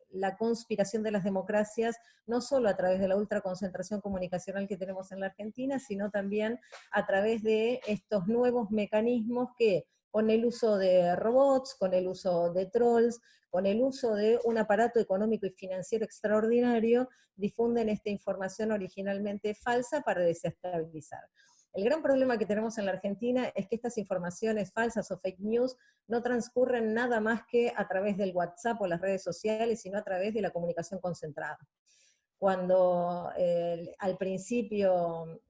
la conspiración de las democracias, no solo a través de la ultraconcentración comunicacional que tenemos en la Argentina, sino también a través de estos nuevos mecanismos que, con el uso de robots, con el uso de trolls, con el uso de un aparato económico y financiero extraordinario, difunden esta información originalmente falsa para desestabilizar. El gran problema que tenemos en la Argentina es que estas informaciones falsas o fake news no transcurren nada más que a través del WhatsApp o las redes sociales, sino a través de la comunicación concentrada. Cuando al principio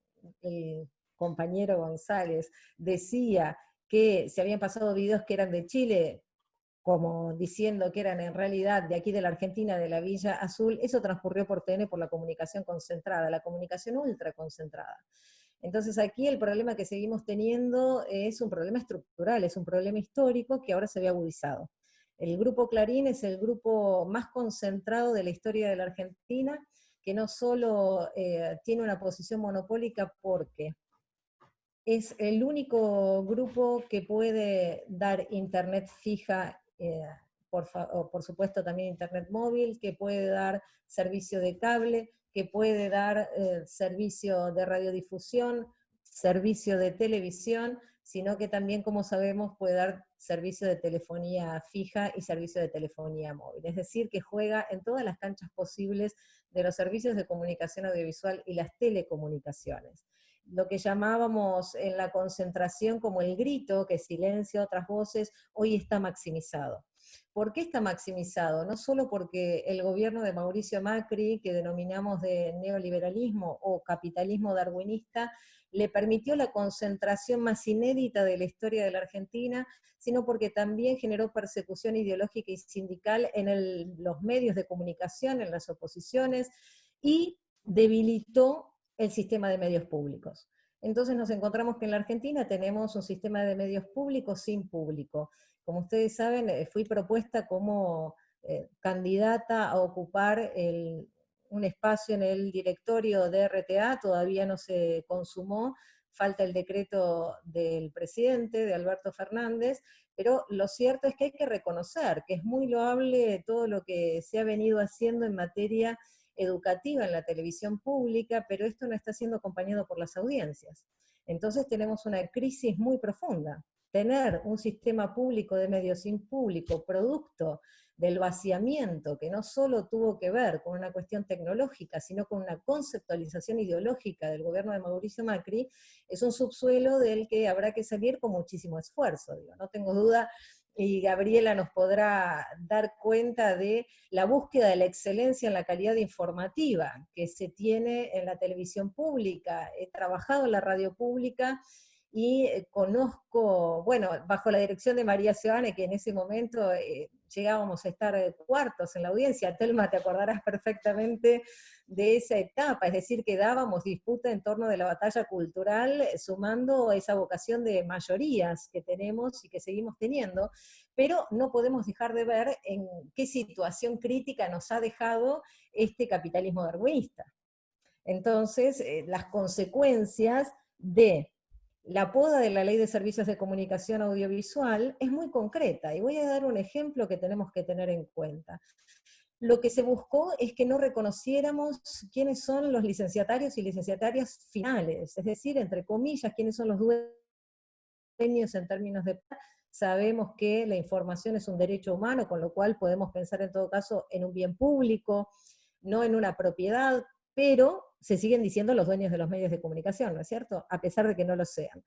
el compañero González decía que se habían pasado videos que eran de Chile, como diciendo que eran en realidad de aquí de la Argentina, de la Villa Azul, eso transcurrió por TN, por la comunicación concentrada, la comunicación ultra concentrada. Entonces aquí el problema que seguimos teniendo es un problema estructural, es un problema histórico que ahora se ve agudizado. El Grupo Clarín es el grupo más concentrado de la historia de la Argentina, que no solo tiene una posición monopólica porque es el único grupo que puede dar internet fija, por supuesto también internet móvil, que puede dar servicio de cable, que puede dar servicio de radiodifusión, servicio de televisión, sino que también, como sabemos, puede dar servicio de telefonía fija y servicio de telefonía móvil. Es decir, que juega en todas las canchas posibles de los servicios de comunicación audiovisual y las telecomunicaciones. Lo que llamábamos en la concentración como el grito, que silencia otras voces, hoy está maximizado. ¿Por qué está maximizado? No solo porque el gobierno de Mauricio Macri, que denominamos de neoliberalismo o capitalismo darwinista, le permitió la concentración más inédita de la historia de la Argentina, sino porque también generó persecución ideológica y sindical en los medios de comunicación, en las oposiciones, y debilitó el sistema de medios públicos. Entonces nos encontramos que en la Argentina tenemos un sistema de medios públicos sin público. Como ustedes saben, fui propuesta como candidata a ocupar un espacio en el directorio de RTA, todavía no se consumó, falta el decreto del presidente, de Alberto Fernández, pero lo cierto es que hay que reconocer que es muy loable todo lo que se ha venido haciendo en materia educativa en la televisión pública, pero esto no está siendo acompañado por las audiencias. Entonces tenemos una crisis muy profunda. tener un sistema público de medios sin público, producto del vaciamiento, que no solo tuvo que ver con una cuestión tecnológica, sino con una conceptualización ideológica del gobierno de Mauricio Macri, es un subsuelo del que habrá que salir con muchísimo esfuerzo. Digo, no tengo duda, y Gabriela nos podrá dar cuenta de la búsqueda de la excelencia en la calidad informativa que se tiene en la televisión pública. He trabajado en la radio pública y conozco, bueno, bajo la dirección de María Seoane, que en ese momento llegábamos a estar cuartos en la audiencia. Telma, te acordarás perfectamente de esa etapa, es decir, que dábamos disputa en torno de la batalla cultural, sumando esa vocación de mayorías que tenemos y que seguimos teniendo, pero no podemos dejar de ver en qué situación crítica nos ha dejado este capitalismo darwinista. Entonces, las consecuencias de la poda de la Ley de Servicios de Comunicación Audiovisual es muy concreta, y voy a dar un ejemplo que tenemos que tener en cuenta. Lo que se buscó es que no reconociéramos quiénes son los licenciatarios y licenciatarias finales, es decir, entre comillas, quiénes son los dueños en términos de... Sabemos que la información es un derecho humano, con lo cual podemos pensar en todo caso en un bien público, no en una propiedad, pero se siguen diciendo los dueños de los medios de comunicación, ¿no es cierto? A pesar de que no lo sean.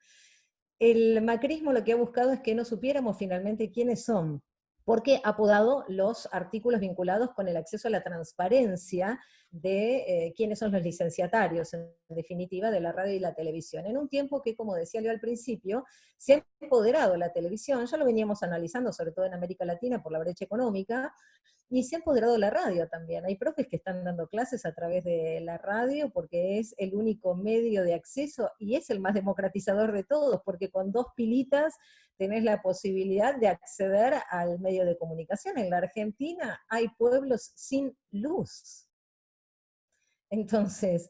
El macrismo lo que ha buscado es que no supiéramos finalmente quiénes son, porque ha podado los artículos vinculados con el acceso a la transparencia de quiénes son los licenciatarios, en definitiva, de la radio y la televisión. En un tiempo que, como decía yo al principio, se ha empoderado la televisión, ya lo veníamos analizando, sobre todo en América Latina, por la brecha económica, y se ha empoderado la radio también. Hay profes que están dando clases a través de la radio porque es el único medio de acceso y es el más democratizador de todos, porque con 2 pilitas tenés la posibilidad de acceder al medio de comunicación. En la Argentina hay pueblos sin luz. Entonces,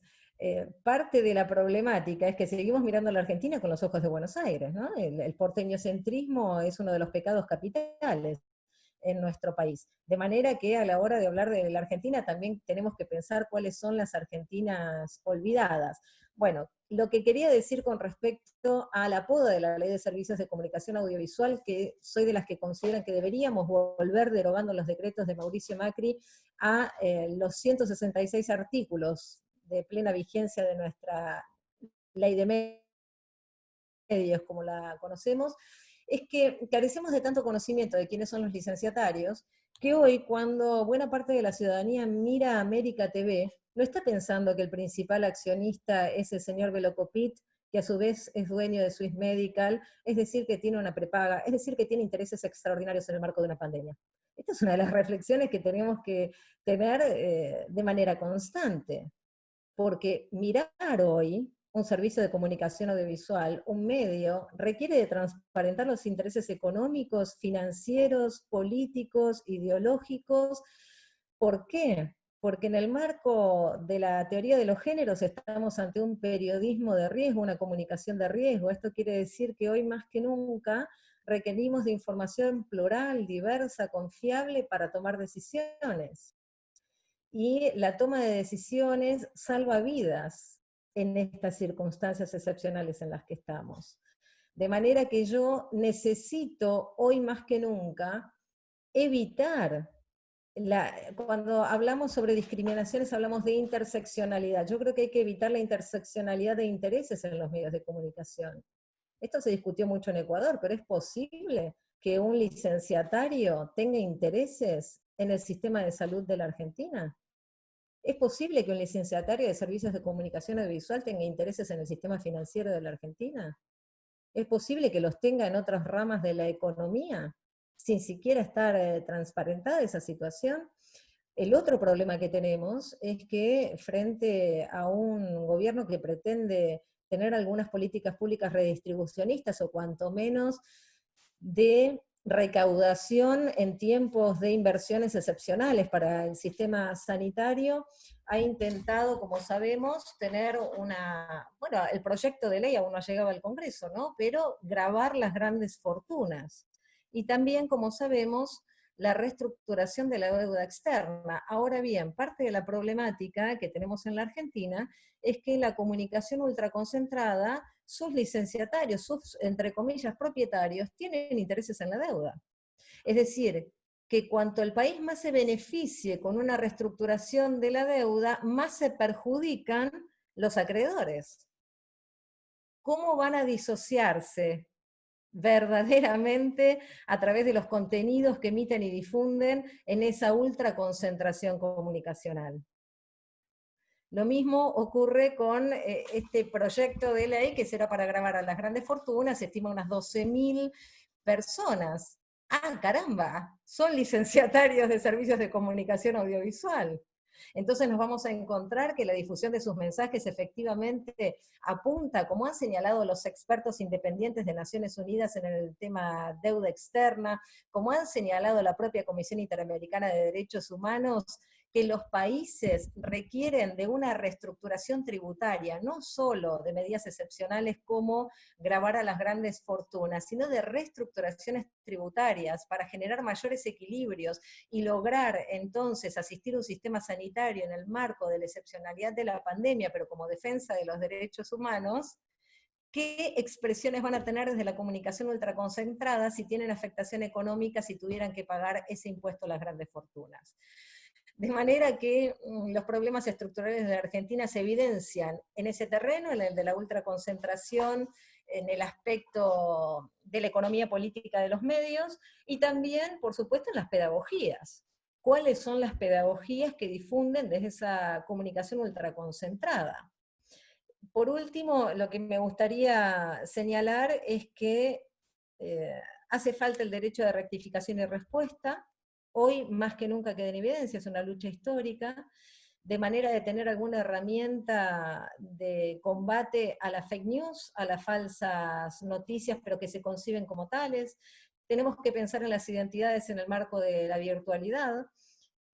parte de la problemática es que seguimos mirando a la Argentina con los ojos de Buenos Aires, ¿no? El porteñocentrismo es uno de los pecados capitales en nuestro país. De manera que a la hora de hablar de la Argentina también tenemos que pensar cuáles son las Argentinas olvidadas. Bueno, lo que quería decir con respecto a la poda de la Ley de Servicios de Comunicación Audiovisual, que soy de las que consideran que deberíamos volver derogando los decretos de Mauricio Macri a los 166 artículos de plena vigencia de nuestra ley de medios, como la conocemos, es que carecemos de tanto conocimiento de quiénes son los licenciatarios, que hoy cuando buena parte de la ciudadanía mira América TV, no está pensando que el principal accionista es el señor Velocopit, que a su vez es dueño de Swiss Medical, es decir, que tiene una prepaga, es decir, que tiene intereses extraordinarios en el marco de una pandemia. Esta es una de las reflexiones que tenemos que tener de manera constante, porque mirar hoy un servicio de comunicación audiovisual, un medio, requiere de transparentar los intereses económicos, financieros, políticos, ideológicos. ¿Por qué? Porque en el marco de la teoría de los géneros estamos ante un periodismo de riesgo, una comunicación de riesgo. Esto quiere decir que hoy más que nunca requerimos de información plural, diversa, confiable para tomar decisiones. Y la toma de decisiones salva vidas en estas circunstancias excepcionales en las que estamos. De manera que yo necesito, hoy más que nunca, evitar, cuando hablamos sobre discriminaciones hablamos de interseccionalidad. Yo creo que hay que evitar la interseccionalidad de intereses en los medios de comunicación. Esto se discutió mucho en Ecuador, pero ¿es posible que un licenciatario tenga intereses en el sistema de salud de la Argentina? ¿Es posible que un licenciatario de servicios de comunicación audiovisual tenga intereses en el sistema financiero de la Argentina? ¿Es posible que los tenga en otras ramas de la economía, sin siquiera estar transparentada esa situación? El otro problema que tenemos es que frente a un gobierno que pretende tener algunas políticas públicas redistribucionistas o cuanto menos de recaudación en tiempos de inversiones excepcionales para el sistema sanitario, ha intentado, como sabemos, tener el proyecto de ley aún no ha llegado al Congreso, ¿no? Pero gravar las grandes fortunas. Y también, como sabemos, la reestructuración de la deuda externa. Ahora bien, parte de la problemática que tenemos en la Argentina es que la comunicación ultraconcentrada sus licenciatarios, sus, entre comillas, propietarios, tienen intereses en la deuda. Es decir, que cuanto el país más se beneficie con una reestructuración de la deuda, más se perjudican los acreedores. ¿Cómo van a disociarse verdaderamente a través de los contenidos que emiten y difunden en esa ultraconcentración comunicacional? Lo mismo ocurre con este proyecto de ley que será para gravar a las grandes fortunas, se estima unas 12.000 personas. ¡Ah, caramba! Son licenciatarios de servicios de comunicación audiovisual. Entonces nos vamos a encontrar que la difusión de sus mensajes efectivamente apunta, como han señalado los expertos independientes de Naciones Unidas en el tema deuda externa, como han señalado la propia Comisión Interamericana de Derechos Humanos, que los países requieren de una reestructuración tributaria, no solo de medidas excepcionales como gravar a las grandes fortunas, sino de reestructuraciones tributarias para generar mayores equilibrios y lograr entonces asistir a un sistema sanitario en el marco de la excepcionalidad de la pandemia, pero como defensa de los derechos humanos. ¿Qué expresiones van a tener desde la comunicación ultraconcentrada si tienen afectación económica, si tuvieran que pagar ese impuesto a las grandes fortunas? De manera que los problemas estructurales de Argentina se evidencian en ese terreno, en el de la ultraconcentración, en el aspecto de la economía política de los medios, y también, por supuesto, en las pedagogías. ¿Cuáles son las pedagogías que difunden desde esa comunicación ultraconcentrada? Por último, lo que me gustaría señalar es que hace falta el derecho de rectificación y respuesta. Hoy más que nunca queda en evidencia, es una lucha histórica, de manera de tener alguna herramienta de combate a la fake news, a las falsas noticias, pero que se conciben como tales. Tenemos que pensar en las identidades en el marco de la virtualidad.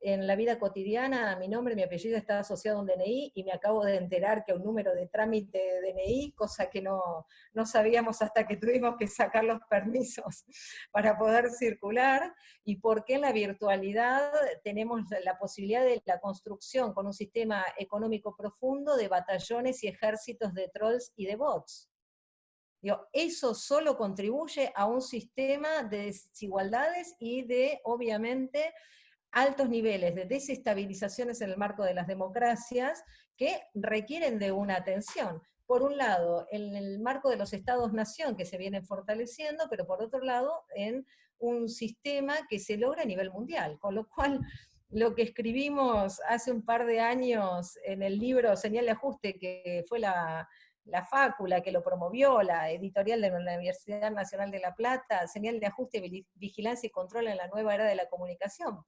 En la vida cotidiana, mi nombre y mi apellido está asociado a un DNI, y me acabo de enterar que un número de trámite de DNI, cosa que no sabíamos hasta que tuvimos que sacar los permisos para poder circular, y por qué en la virtualidad tenemos la posibilidad de la construcción con un sistema económico profundo de batallones y ejércitos de trolls y de bots. Eso solo contribuye a un sistema de desigualdades y de, obviamente, altos niveles de desestabilizaciones en el marco de las democracias que requieren de una atención. Por un lado, en el marco de los estados-nación que se vienen fortaleciendo, pero por otro lado, en un sistema que se logra a nivel mundial, con lo cual lo que escribimos hace un par de años en el libro Señal de Ajuste, que fue la Fácula que lo promovió, la editorial de la Universidad Nacional de La Plata, Señal de Ajuste, Vigilancia y Control en la Nueva Era de la Comunicación,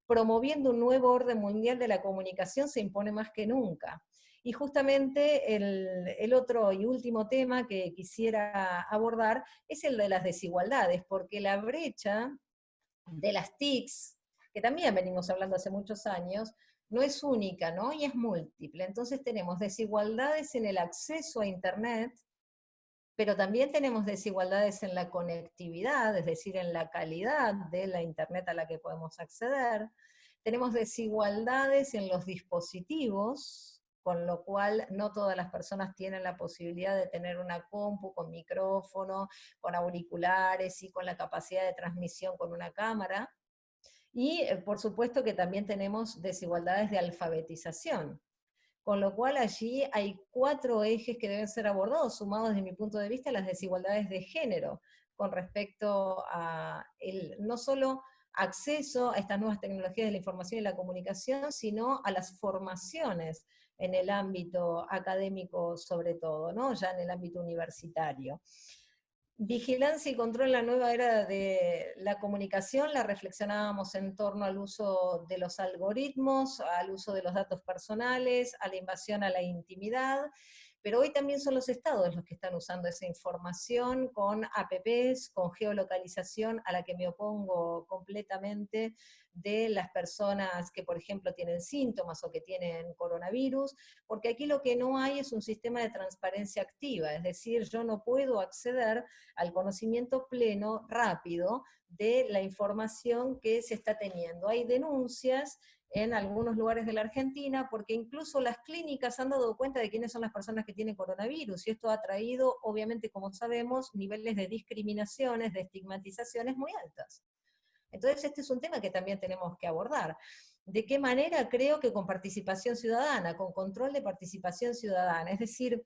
promoviendo un nuevo orden mundial de la comunicación, se impone más que nunca. Y justamente el otro y último tema que quisiera abordar es el de las desigualdades, porque la brecha de las TICs, que también venimos hablando hace muchos años, no es única, ¿no? Y es múltiple. Entonces tenemos desigualdades en el acceso a Internet, pero también tenemos desigualdades en la conectividad, es decir, en la calidad de la Internet a la que podemos acceder. Tenemos desigualdades en los dispositivos, con lo cual no todas las personas tienen la posibilidad de tener una compu con micrófono, con auriculares y con la capacidad de transmisión con una cámara. Y por supuesto que también tenemos desigualdades de alfabetización. Con lo cual allí hay 4 ejes que deben ser abordados, sumados desde mi punto de vista a las desigualdades de género, con respecto a no solo acceso a estas nuevas tecnologías de la información y la comunicación, sino a las formaciones en el ámbito académico sobre todo, ¿no? Ya en el ámbito universitario. Vigilancia y control en la nueva era de la comunicación, la reflexionábamos en torno al uso de los algoritmos, al uso de los datos personales, a la invasión a la intimidad, pero hoy también son los estados los que están usando esa información con apps, con geolocalización, a la que me opongo completamente, de las personas que, por ejemplo, tienen síntomas o que tienen coronavirus, porque aquí lo que no hay es un sistema de transparencia activa, es decir, yo no puedo acceder al conocimiento pleno, rápido, de la información que se está teniendo. Hay denuncias en algunos lugares de la Argentina, porque incluso las clínicas han dado cuenta de quiénes son las personas que tienen coronavirus, y esto ha traído, obviamente, como sabemos, niveles de discriminaciones, de estigmatizaciones muy altas. Entonces este es un tema que también tenemos que abordar. ¿De qué manera? Creo que con participación ciudadana, con control de participación ciudadana, es decir,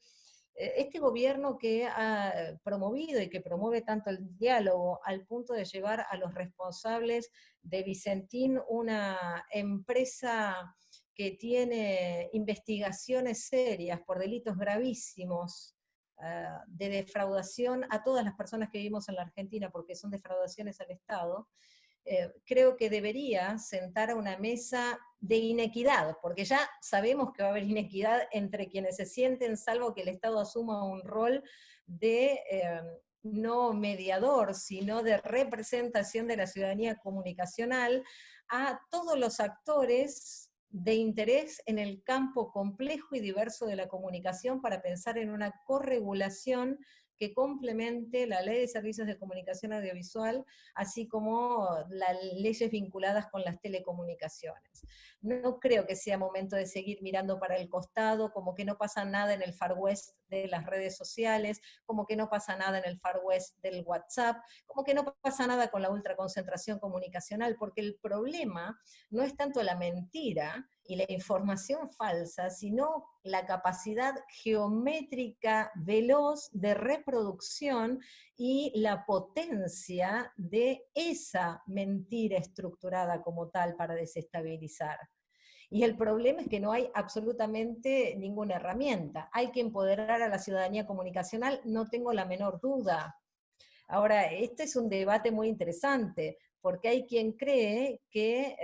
este gobierno que ha promovido y que promueve tanto el diálogo al punto de llevar a los responsables de Vicentín, una empresa que tiene investigaciones serias por delitos gravísimos de defraudación a todas las personas que vivimos en la Argentina, porque son defraudaciones al Estado, creo que debería sentar a una mesa de inequidad, porque ya sabemos que va a haber inequidad entre quienes se sienten, salvo que el Estado asuma un rol de no mediador, sino de representación de la ciudadanía comunicacional, a todos los actores de interés en el campo complejo y diverso de la comunicación para pensar en una corregulación que complemente la Ley de Servicios de Comunicación Audiovisual, así como las leyes vinculadas con las telecomunicaciones. No creo que sea momento de seguir mirando para el costado, como que no pasa nada en el Far West de las redes sociales, como que no pasa nada en el Far West del WhatsApp, como que no pasa nada con la ultraconcentración comunicacional, porque el problema no es tanto la mentira y la información falsa, sino la capacidad geométrica veloz de reproducción y la potencia de esa mentira estructurada como tal para desestabilizar. Y el problema es que no hay absolutamente ninguna herramienta. Hay que empoderar a la ciudadanía comunicacional, no tengo la menor duda. Ahora, este es un debate muy interesante, porque hay quien cree que,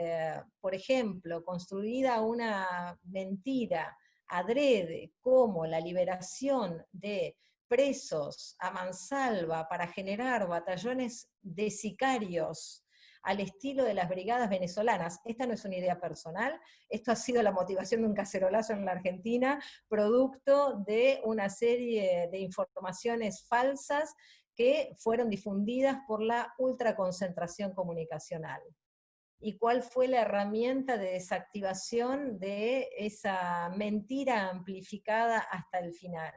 por ejemplo, construida una mentira adrede como la liberación de presos a mansalva para generar batallones de sicarios al estilo de las brigadas venezolanas. Esta no es una idea personal, esto ha sido la motivación de un cacerolazo en la Argentina, producto de una serie de informaciones falsas que fueron difundidas por la ultraconcentración comunicacional. ¿Y cuál fue la herramienta de desactivación de esa mentira amplificada hasta el final?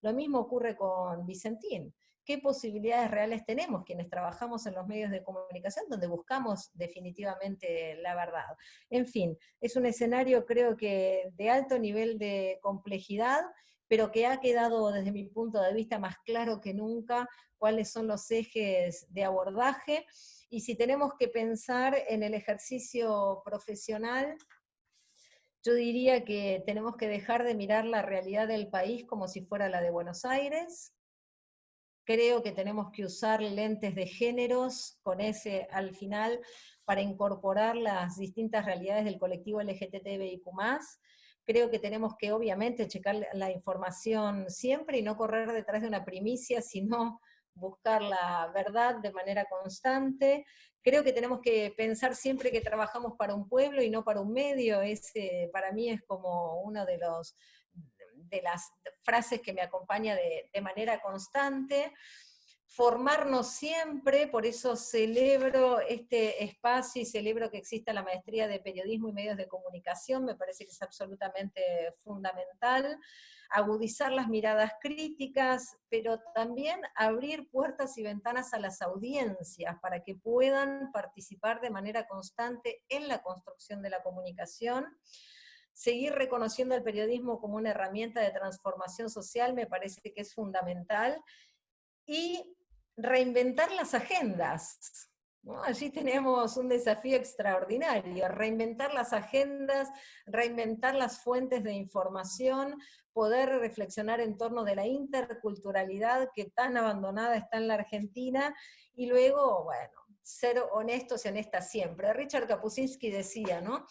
Lo mismo ocurre con Vicentín. ¿Qué posibilidades reales tenemos quienes trabajamos en los medios de comunicación donde buscamos definitivamente la verdad? En fin, es un escenario creo que de alto nivel de complejidad, pero que ha quedado desde mi punto de vista más claro que nunca cuáles son los ejes de abordaje, y si tenemos que pensar en el ejercicio profesional, yo diría que tenemos que dejar de mirar la realidad del país como si fuera la de Buenos Aires. Creo que tenemos que usar lentes de géneros con ese al final para incorporar las distintas realidades del colectivo LGTBIQ+. Creo que tenemos que obviamente checar la información siempre y no correr detrás de una primicia, sino buscar la verdad de manera constante. Creo que tenemos que pensar siempre que trabajamos para un pueblo y no para un medio. Ese para mí es como uno de las frases que me acompaña de manera constante. Formarnos siempre, por eso celebro este espacio y celebro que exista la maestría de periodismo y medios de comunicación, me parece que es absolutamente fundamental. Agudizar las miradas críticas, pero también abrir puertas y ventanas a las audiencias para que puedan participar de manera constante en la construcción de la comunicación. Seguir reconociendo el periodismo como una herramienta de transformación social me parece que es fundamental, y reinventar las agendas, ¿no? Allí tenemos un desafío extraordinario, reinventar las agendas, reinventar las fuentes de información, poder reflexionar en torno de la interculturalidad que tan abandonada está en la Argentina, y luego, bueno, ser honestos y honestas siempre. Richard Kapuscinski decía, ¿no?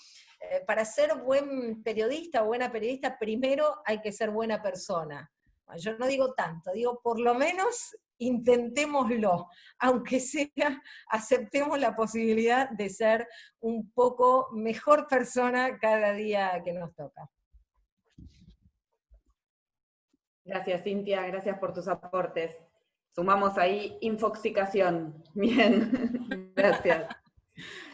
Para ser buen periodista o buena periodista, primero hay que ser buena persona. Yo no digo tanto, digo por lo menos intentémoslo, aunque sea, aceptemos la posibilidad de ser un poco mejor persona cada día que nos toca. Gracias, Cintia, gracias por tus aportes. Sumamos ahí infoxicación. Bien, gracias.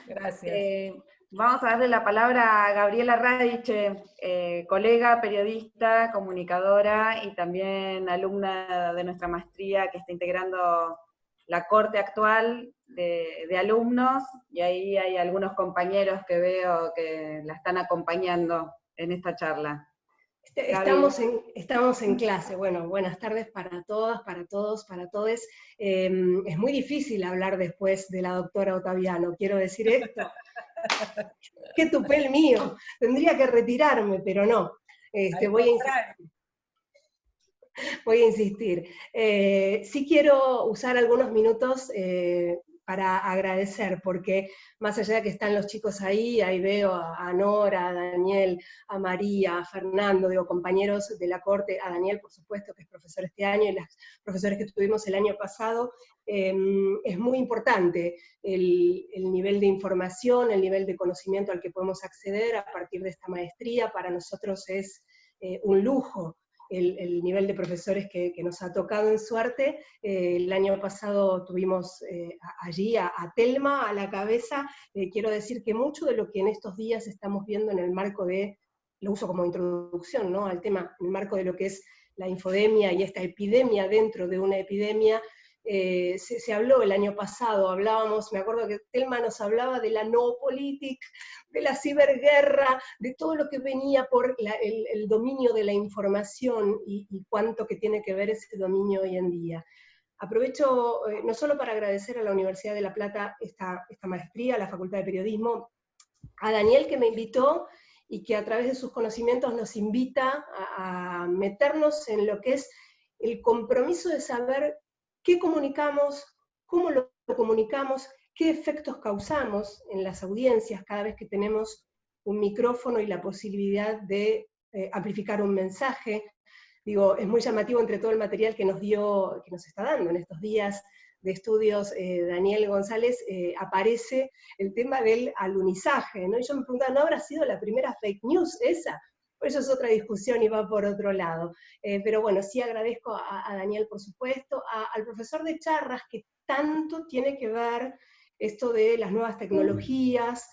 Gracias. Vamos a darle la palabra a Gabriela Radiche, colega, periodista, comunicadora y también alumna de nuestra maestría que está integrando la corte actual de alumnos, y ahí hay algunos compañeros que veo que la están acompañando en esta charla. Estamos en clase. Bueno, buenas tardes para todas, para todos, para todes. Es muy difícil hablar después de la doctora Ottaviano, quiero decir esto. ¡Qué tupé mío! Tendría que retirarme, pero no. Voy a insistir. Sí quiero usar algunos minutos para agradecer, porque más allá de que están los chicos ahí veo a Nora, a Daniel, a María, a Fernando, digo, compañeros de la corte, a Daniel, por supuesto, que es profesor este año, y las profesores que tuvimos el año pasado. Es muy importante el nivel de información, el nivel de conocimiento al que podemos acceder a partir de esta maestría. Para nosotros es un lujo el nivel de profesores que nos ha tocado en Suarte. El año pasado tuvimos allí a Telma a la cabeza. Quiero decir que mucho de lo que en estos días estamos viendo en el marco de, lo uso como introducción, ¿no?, al tema, en el marco de lo que es la infodemia y esta epidemia dentro de una epidemia. Se habló el año pasado, hablábamos, me acuerdo que Telma nos hablaba de la no-politic, de la ciberguerra, de todo lo que venía por el dominio de la información y cuánto que tiene que ver ese dominio hoy en día. Aprovecho no solo para agradecer a la Universidad de La Plata esta maestría, a la Facultad de Periodismo, a Daniel que me invitó y que a través de sus conocimientos nos invita a meternos en lo que es el compromiso de saber qué comunicamos, cómo lo comunicamos, qué efectos causamos en las audiencias cada vez que tenemos un micrófono y la posibilidad de amplificar un mensaje. Digo, es muy llamativo entre todo el material que nos está dando en estos días de estudios Daniel González, aparece el tema del alunizaje, ¿no? Y yo me preguntaba, ¿no habrá sido la primera fake news esa? Pues eso es otra discusión y va por otro lado. Pero bueno, sí agradezco a Daniel, por supuesto, al profesor de Charras, que tanto tiene que ver esto de las nuevas tecnologías,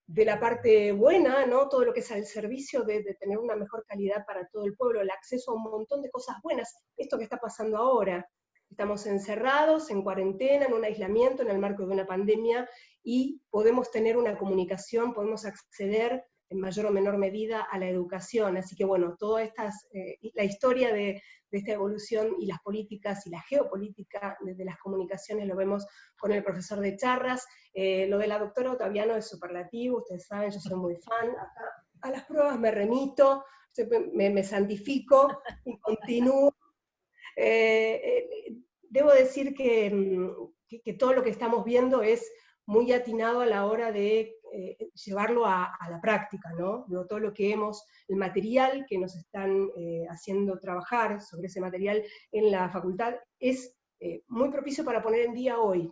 de la parte buena, ¿no?, todo lo que es al servicio de tener una mejor calidad para todo el pueblo, el acceso a un montón de cosas buenas, esto que está pasando ahora. Estamos encerrados, en cuarentena, en un aislamiento, en el marco de una pandemia, y podemos tener una comunicación, podemos acceder en mayor o menor medida a la educación. Así que bueno, todas estas, la historia de esta evolución y las políticas y la geopolítica de las comunicaciones lo vemos con el profesor de Charras. Lo de la doctora Ottaviano es superlativo, ustedes saben, yo soy muy fan, a las pruebas me remito, me santifico y continúo. Debo decir que todo lo que estamos viendo es muy atinado a la hora de llevarlo a la práctica, ¿no? Todo lo que el material que nos están haciendo trabajar sobre ese material en la facultad es muy propicio para poner en día hoy.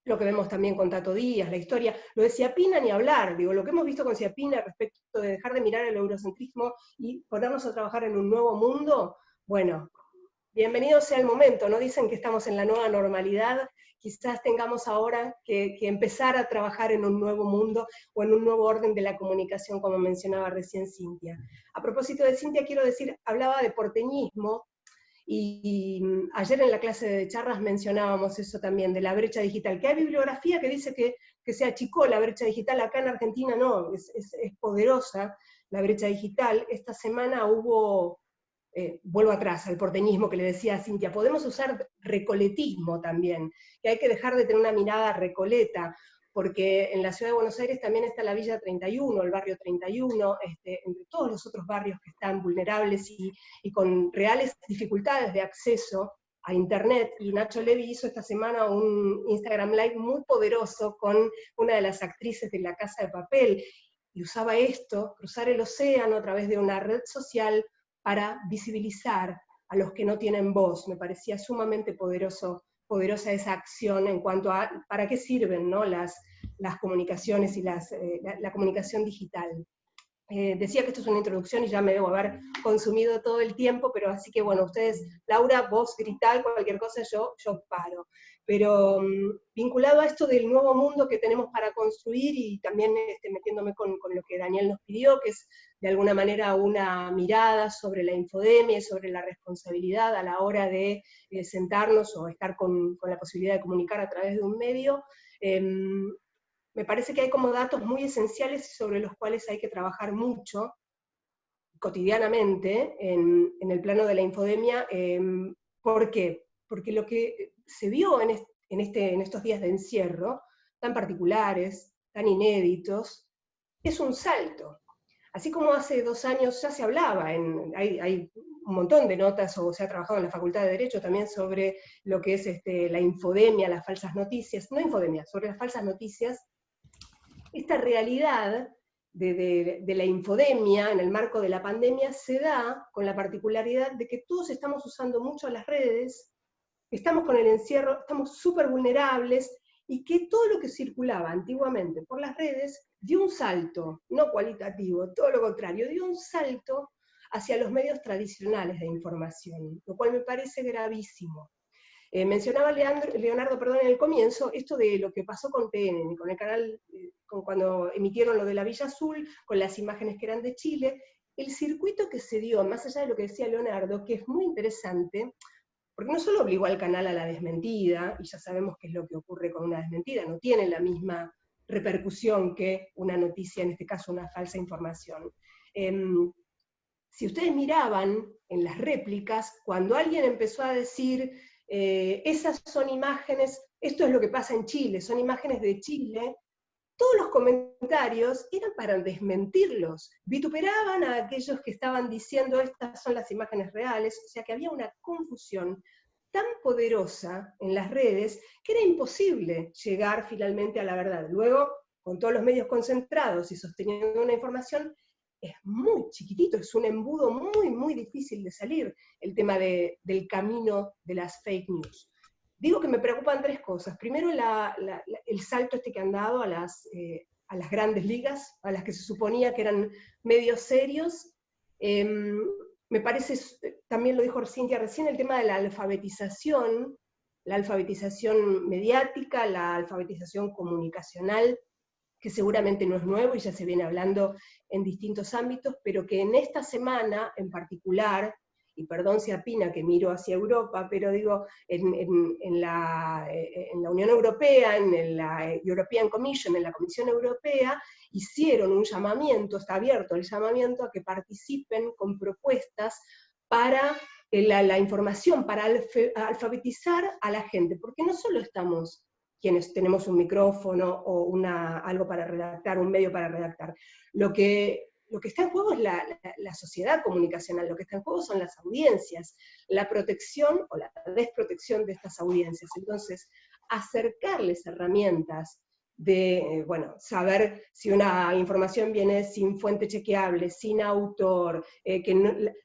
Lo que vemos también con Tato Díaz, la historia, lo de Ciapina ni hablar, digo, lo que hemos visto con Ciapina respecto de dejar de mirar el eurocentrismo y ponernos a trabajar en un nuevo mundo, bueno, bienvenido sea el momento, ¿no? Dicen que estamos en la nueva normalidad, quizás tengamos ahora que empezar a trabajar en un nuevo mundo o en un nuevo orden de la comunicación, como mencionaba recién Cintia. A propósito de Cintia, quiero decir, hablaba de porteñismo, y ayer en la clase de Charras mencionábamos eso también, de la brecha digital, que hay bibliografía que dice que se achicó la brecha digital, acá en Argentina no, es poderosa la brecha digital. Esta semana hubo... vuelvo atrás al porteñismo que le decía a Cintia, podemos usar recoletismo también, que hay que dejar de tener una mirada recoleta, porque en la ciudad de Buenos Aires también está la Villa 31, el barrio 31, entre todos los otros barrios que están vulnerables y con reales dificultades de acceso a internet, y Nacho Levi hizo esta semana un Instagram Live muy poderoso con una de las actrices de La Casa de Papel, y usaba esto, cruzar el océano a través de una red social, para visibilizar a los que no tienen voz. Me parecía sumamente poderosa esa acción en cuanto a para qué sirven, ¿no?, las comunicaciones y la comunicación digital. Decía que esto es una introducción y ya me debo haber consumido todo el tiempo, pero así que bueno, ustedes, Laura, vos gritá cualquier cosa, yo paro. Pero vinculado a esto del nuevo mundo que tenemos para construir, y también metiéndome con lo que Daniel nos pidió, que es de alguna manera una mirada sobre la infodemia, sobre la responsabilidad a la hora de sentarnos o estar con la posibilidad de comunicar a través de un medio, me parece que hay como datos muy esenciales sobre los cuales hay que trabajar mucho, cotidianamente, en el plano de la infodemia. ¿Por qué? Porque lo que se vio en estos días de encierro, tan particulares, tan inéditos, es un salto. Así como hace 2 años ya se hablaba, hay un montón de notas, o se ha trabajado en la Facultad de Derecho también sobre lo que es la infodemia, las falsas noticias, no infodemia, sobre las falsas noticias. Esta realidad de la infodemia en el marco de la pandemia se da con la particularidad de que todos estamos usando mucho las redes, estamos con el encierro, estamos súper vulnerables, y que todo lo que circulaba antiguamente por las redes dio un salto, no cualitativo, todo lo contrario, dio un salto hacia los medios tradicionales de información, lo cual me parece gravísimo. Mencionaba Leonardo en el comienzo esto de lo que pasó con TN, con el canal, cuando emitieron lo de la Villa Azul, con las imágenes que eran de Chile, el circuito que se dio, más allá de lo que decía Leonardo, que es muy interesante, porque no solo obligó al canal a la desmentida, y ya sabemos qué es lo que ocurre con una desmentida, no tiene la misma repercusión que una noticia, en este caso una falsa información. Si ustedes miraban en las réplicas, cuando alguien empezó a decir, esas son imágenes, esto es lo que pasa en Chile, son imágenes de Chile, todos los comentarios eran para desmentirlos, vituperaban a aquellos que estaban diciendo estas son las imágenes reales, o sea que había una confusión tan poderosa en las redes que era imposible llegar finalmente a la verdad. Luego, con todos los medios concentrados y sosteniendo una información, es muy chiquitito, es un embudo muy, muy difícil de salir, el tema del camino de las fake news. Digo que me preocupan 3 cosas. Primero, el salto que han dado a las grandes ligas, a las que se suponía que eran medios serios. Me parece, también lo dijo Cintia recién, el tema de la alfabetización mediática, la alfabetización comunicacional, que seguramente no es nuevo y ya se viene hablando en distintos ámbitos, pero que en esta semana en particular, y perdón si apina que miro hacia Europa, pero digo, en la Unión Europea, en la European Commission, en la Comisión Europea, hicieron un llamamiento, está abierto el llamamiento a que participen con propuestas para la información, para alfabetizar a la gente, porque no solo estamos quienes tenemos un micrófono o algo para redactar, un medio para redactar. Lo que está en juego es la sociedad comunicacional, lo que está en juego son las audiencias, la protección o la desprotección de estas audiencias. Entonces, acercarles herramientas de, saber si una información viene sin fuente chequeable, sin autor,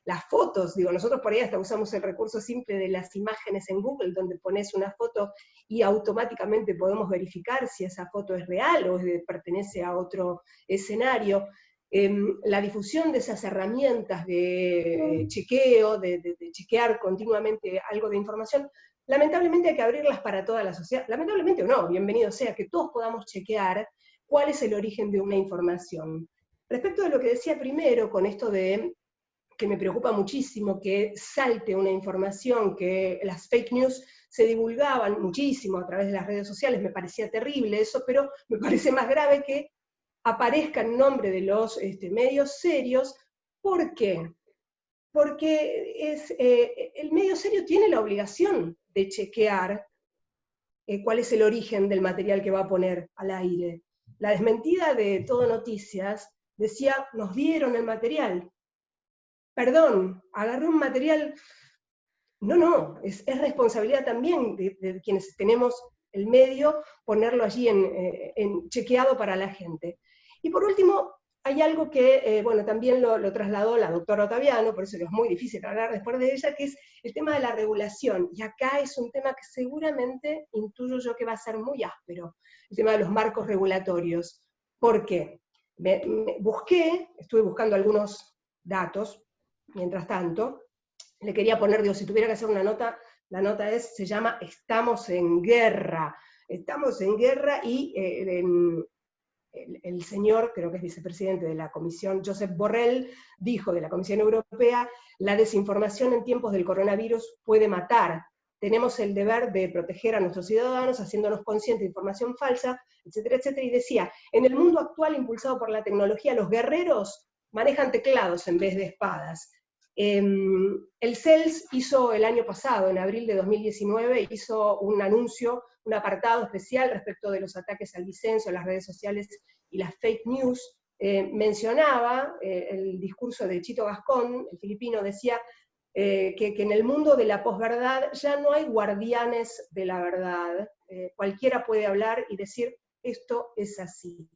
las fotos, nosotros por ahí hasta usamos el recurso simple de las imágenes en Google, donde pones una foto y automáticamente podemos verificar si esa foto es real o pertenece a otro escenario. La difusión de esas herramientas de chequeo, de chequear continuamente algo de información, lamentablemente hay que abrirlas para toda la sociedad, lamentablemente o no, bienvenido sea, que todos podamos chequear cuál es el origen de una información. Respecto de lo que decía primero, con esto de que me preocupa muchísimo que salte una información, que las fake news se divulgaban muchísimo a través de las redes sociales, me parecía terrible eso, pero me parece más grave que aparezca en nombre de los medios serios. ¿Por qué? Porque el medio serio tiene la obligación de chequear cuál es el origen del material que va a poner al aire. La desmentida de Todo Noticias decía, nos dieron el material. Perdón, agarré un material. No, es responsabilidad también de quienes tenemos el medio ponerlo allí en chequeado para la gente. Y por último, hay algo que, también lo trasladó la doctora Ottaviano, por eso es muy difícil hablar después de ella, que es el tema de la regulación. Y acá es un tema que seguramente intuyo yo que va a ser muy áspero, el tema de los marcos regulatorios. ¿Por qué? Estuve buscando algunos datos, mientras tanto, le quería poner, digo, si tuviera que hacer una nota, la nota se llama Estamos en guerra. Estamos en guerra, y el señor, creo que es vicepresidente de la Comisión, Josep Borrell, dijo de la Comisión Europea: la desinformación en tiempos del coronavirus puede matar. Tenemos el deber de proteger a nuestros ciudadanos, haciéndonos conscientes de información falsa, etcétera, etcétera. Y decía, en el mundo actual impulsado por la tecnología, los guerreros manejan teclados en vez de espadas. El CELS hizo el año pasado, en abril de 2019, hizo un anuncio, un apartado especial respecto de los ataques al disenso, las redes sociales y las fake news. Mencionaba el discurso de Chito Gascón, el filipino, decía que en el mundo de la posverdad ya no hay guardianes de la verdad. Cualquiera puede hablar y decir, esto es así.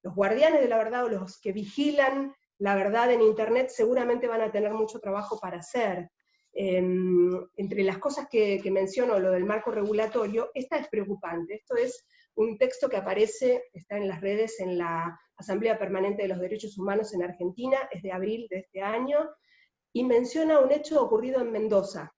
Los guardianes de la verdad, o los que vigilan la verdad en Internet, seguramente van a tener mucho trabajo para hacer. Entre las cosas que menciono, lo del marco regulatorio, esta es preocupante. Esto es un texto que aparece, está en las redes, en la Asamblea Permanente de los Derechos Humanos en Argentina, es de abril de este año, y menciona un hecho ocurrido en Mendoza.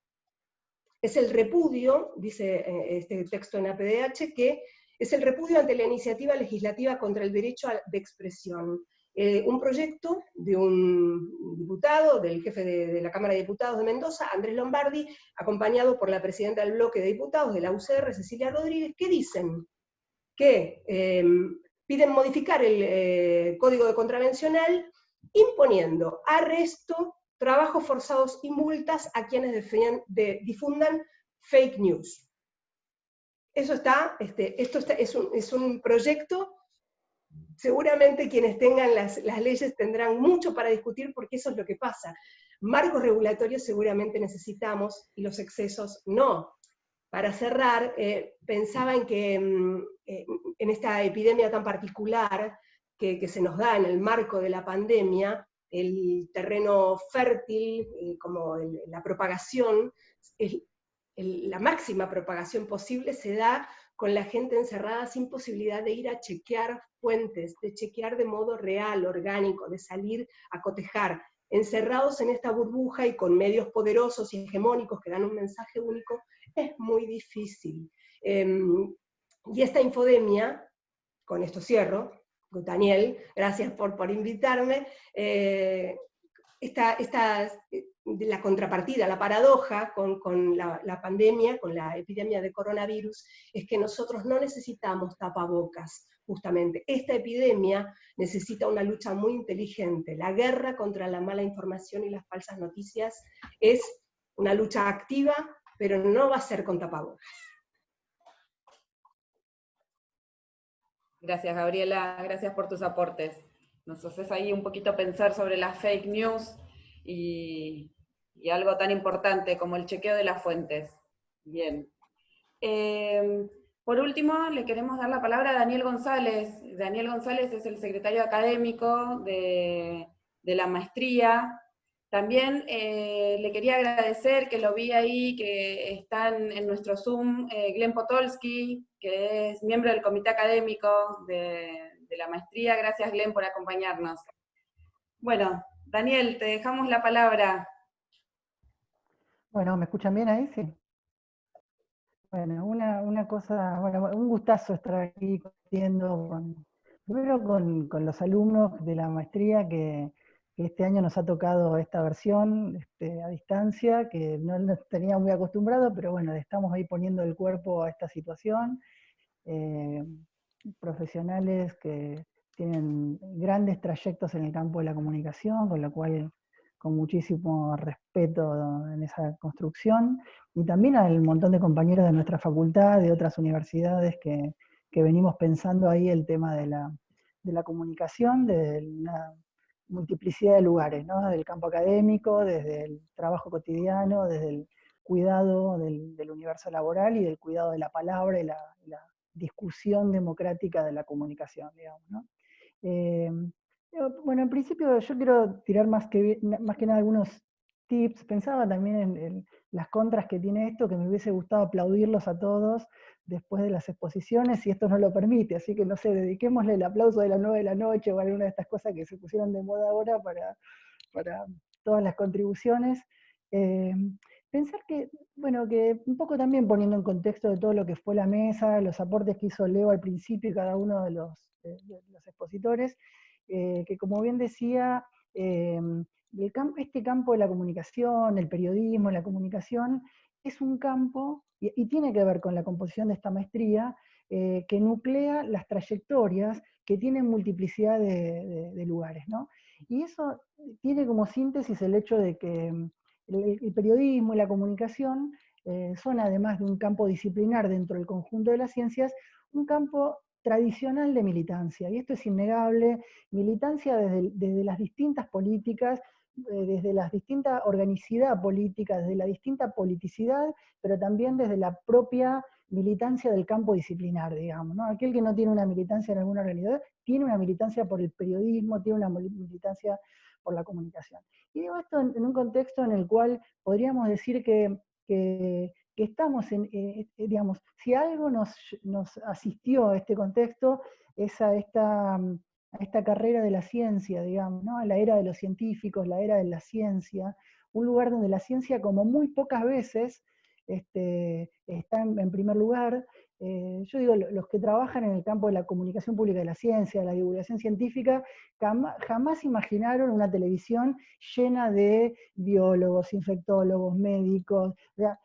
Es el repudio, dice este texto en APDH, que es el repudio ante la iniciativa legislativa contra el derecho de expresión. Un proyecto de un diputado, del jefe de la Cámara de Diputados de Mendoza, Andrés Lombardi, acompañado por la presidenta del bloque de diputados de la UCR, Cecilia Rodríguez, que dicen que piden modificar el Código de Contravencional, imponiendo arresto, trabajos forzados y multas a quienes difundan fake news. Eso está, es un proyecto. Seguramente quienes tengan las leyes tendrán mucho para discutir, porque eso es lo que pasa. Marcos regulatorios seguramente necesitamos, y los excesos no. Para cerrar, pensaba en que en esta epidemia tan particular que se nos da en el marco de la pandemia, el terreno fértil, como la propagación, la máxima propagación posible se da con la gente encerrada sin posibilidad de ir a chequear fuentes, de chequear de modo real, orgánico, de salir a cotejar. Encerrados en esta burbuja y con medios poderosos y hegemónicos que dan un mensaje único, es muy difícil. Y esta infodemia, con esto cierro, Daniel, gracias por invitarme, la contrapartida, la paradoja con la pandemia, con la epidemia de coronavirus, es que nosotros no necesitamos tapabocas, justamente. Esta epidemia necesita una lucha muy inteligente. La guerra contra la mala información y las falsas noticias es una lucha activa, pero no va a ser con tapabocas. Gracias, Gabriela, gracias por tus aportes. Nos haces ahí un poquito pensar sobre las fake news y algo tan importante como el chequeo de las fuentes. Bien. Por último, le queremos dar la palabra a Daniel González. Daniel González es el secretario académico de la maestría. También le quería agradecer, que lo vi ahí, que están en nuestro Zoom, Glenn Potolsky, que es miembro del comité académico de la maestría. Gracias, Glenn, por acompañarnos. Bueno, Daniel, te dejamos la palabra. Bueno, ¿me escuchan bien ahí? Sí. Bueno, una cosa, bueno, un gustazo estar aquí compartiendo primero con los alumnos de la maestría que este año nos ha tocado esta versión a distancia, que no nos teníamos muy acostumbrados, pero bueno, estamos ahí poniendo el cuerpo a esta situación. Profesionales que tienen grandes trayectos en el campo de la comunicación, con lo cual con muchísimo respeto en esa construcción, y también al montón de compañeros de nuestra facultad, de otras universidades, que venimos pensando ahí el tema de la comunicación, de una multiplicidad de lugares, ¿no? Del campo académico, desde el trabajo cotidiano, desde el cuidado del universo laboral y del cuidado de la palabra y la discusión democrática de la comunicación, digamos, ¿no? Bueno, en principio yo quiero tirar más que nada algunos tips, pensaba también en las contras que tiene esto, que me hubiese gustado aplaudirlos a todos después de las exposiciones, y esto no lo permite, así que no sé, dediquémosle el aplauso de las 9 de la noche o alguna de estas cosas que se pusieron de moda ahora para todas las contribuciones. Eh, Pensar que, bueno, que un poco también poniendo en contexto de todo lo que fue la mesa, los aportes que hizo Leo al principio y cada uno de los expositores, que como bien decía, este campo de la comunicación, el periodismo, la comunicación, es un campo, y tiene que ver con la composición de esta maestría, que nuclea las trayectorias que tienen multiplicidad de lugares, ¿no? Y eso tiene como síntesis el hecho de que el periodismo y la comunicación son, además de un campo disciplinar dentro del conjunto de las ciencias, un campo tradicional de militancia, y esto es innegable, militancia desde las distintas políticas, desde la distinta organicidad política, desde la distinta politicidad, pero también desde la propia militancia del campo disciplinar, digamos, ¿no? Aquel que no tiene una militancia en alguna realidad, tiene una militancia por el periodismo, tiene una militancia por la comunicación. Y digo esto en un contexto en el cual podríamos decir que estamos digamos, si algo nos asistió a este contexto, es a esta carrera de la ciencia, digamos, ¿no? A la era de los científicos, la era de la ciencia, un lugar donde la ciencia, como muy pocas veces, está en primer lugar. Yo digo, los que trabajan en el campo de la comunicación pública de la ciencia, de la divulgación científica, jamás imaginaron una televisión llena de biólogos, infectólogos, médicos, o sea,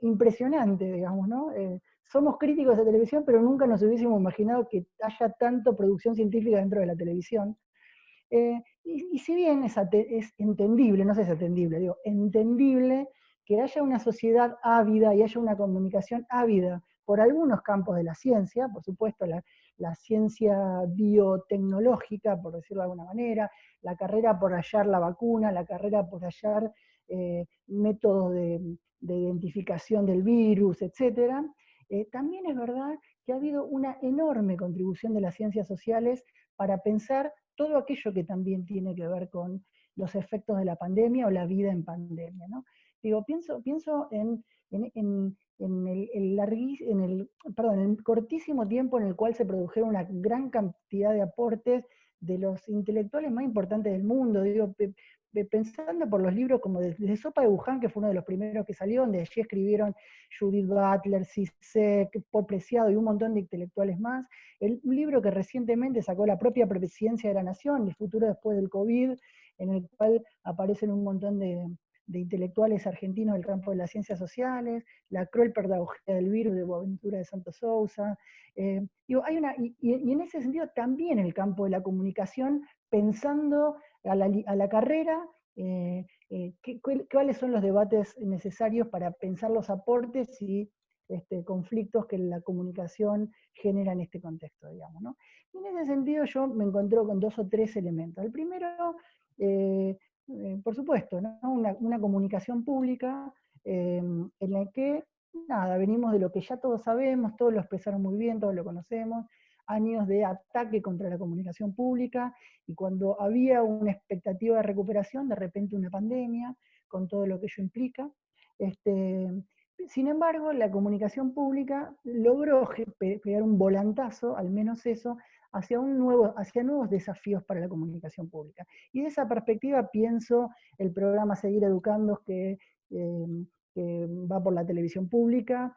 impresionante, digamos, ¿no? Somos críticos de televisión, pero nunca nos hubiésemos imaginado que haya tanto producción científica dentro de la televisión. Y si bien es entendible, no sé si es atendible, digo, entendible que haya una sociedad ávida y haya una comunicación ávida por algunos campos de la ciencia, por supuesto la ciencia biotecnológica, por decirlo de alguna manera, la carrera por hallar la vacuna, la carrera por hallar métodos de identificación del virus, etc. También es verdad que ha habido una enorme contribución de las ciencias sociales para pensar todo aquello que también tiene que ver con los efectos de la pandemia o la vida en pandemia, ¿no? Digo, pienso en el cortísimo tiempo en el cual se produjeron una gran cantidad de aportes de los intelectuales más importantes del mundo, digo, pensando por los libros como de Sopa de Wuhan, que fue uno de los primeros que salió, donde allí escribieron Judith Butler, Zizek, Paul Preciado y un montón de intelectuales más. Un libro que recientemente sacó la propia Presidencia de la Nación, El futuro después del COVID, en el cual aparecen un montón de intelectuales argentinos del campo de las ciencias sociales, La cruel pedagogía del virus de Boaventura de Santos Sousa. Y en ese sentido también el campo de la comunicación, pensando a la carrera, cuáles son los debates necesarios para pensar los aportes y conflictos que la comunicación genera en este contexto, digamos, ¿no? Y en ese sentido yo me encontré con 2 o 3 elementos. El primero, por supuesto, ¿no? Una comunicación pública en la que, nada, venimos de lo que ya todos sabemos, todos lo expresaron muy bien, todos lo conocemos, años de ataque contra la comunicación pública, y cuando había una expectativa de recuperación, de repente una pandemia, con todo lo que ello implica. Sin embargo, la comunicación pública logró pegar un volantazo, al menos eso, hacia nuevos desafíos para la comunicación pública. Y de esa perspectiva pienso el programa Seguir Educando, que va por la televisión pública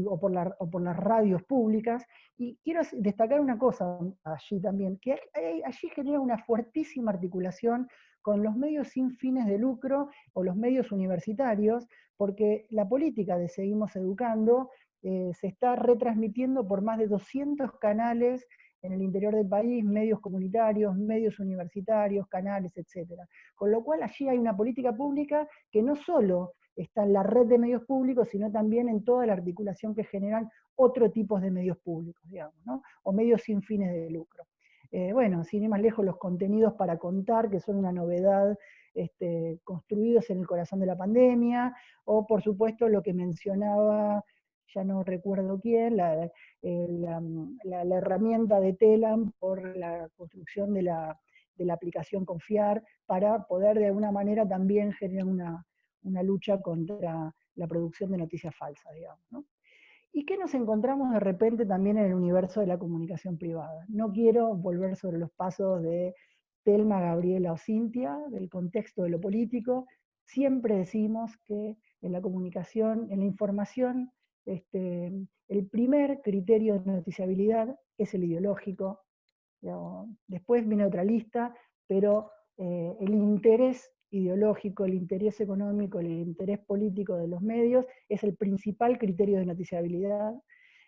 o por las radios públicas. Y quiero destacar una cosa allí también, que allí genera una fuertísima articulación con los medios sin fines de lucro o los medios universitarios, porque la política de Seguimos Educando se está retransmitiendo por más de 200 canales en el interior del país, medios comunitarios, medios universitarios, canales, etc. Con lo cual allí hay una política pública que no solo está en la red de medios públicos, sino también en toda la articulación que generan otro tipo de medios públicos, digamos, ¿no? O medios sin fines de lucro. Bueno, sin ir más lejos, los contenidos para contar, que son una novedad, construidos en el corazón de la pandemia, o por supuesto lo que mencionaba, ya no recuerdo quién, la herramienta de Telam por la construcción de de la aplicación confiar, para poder de alguna manera también generar una lucha contra la producción de noticias falsas, digamos, ¿no? ¿Y qué nos encontramos de repente también en el universo de la comunicación privada? No quiero volver sobre los pasos de Telma, Gabriela o Cintia, del contexto de lo político. Siempre decimos que en la comunicación, en la información, el primer criterio de noticiabilidad es el ideológico. Después viene otra lista, pero el interés ideológico, el interés económico, el interés político de los medios es el principal criterio de noticiabilidad.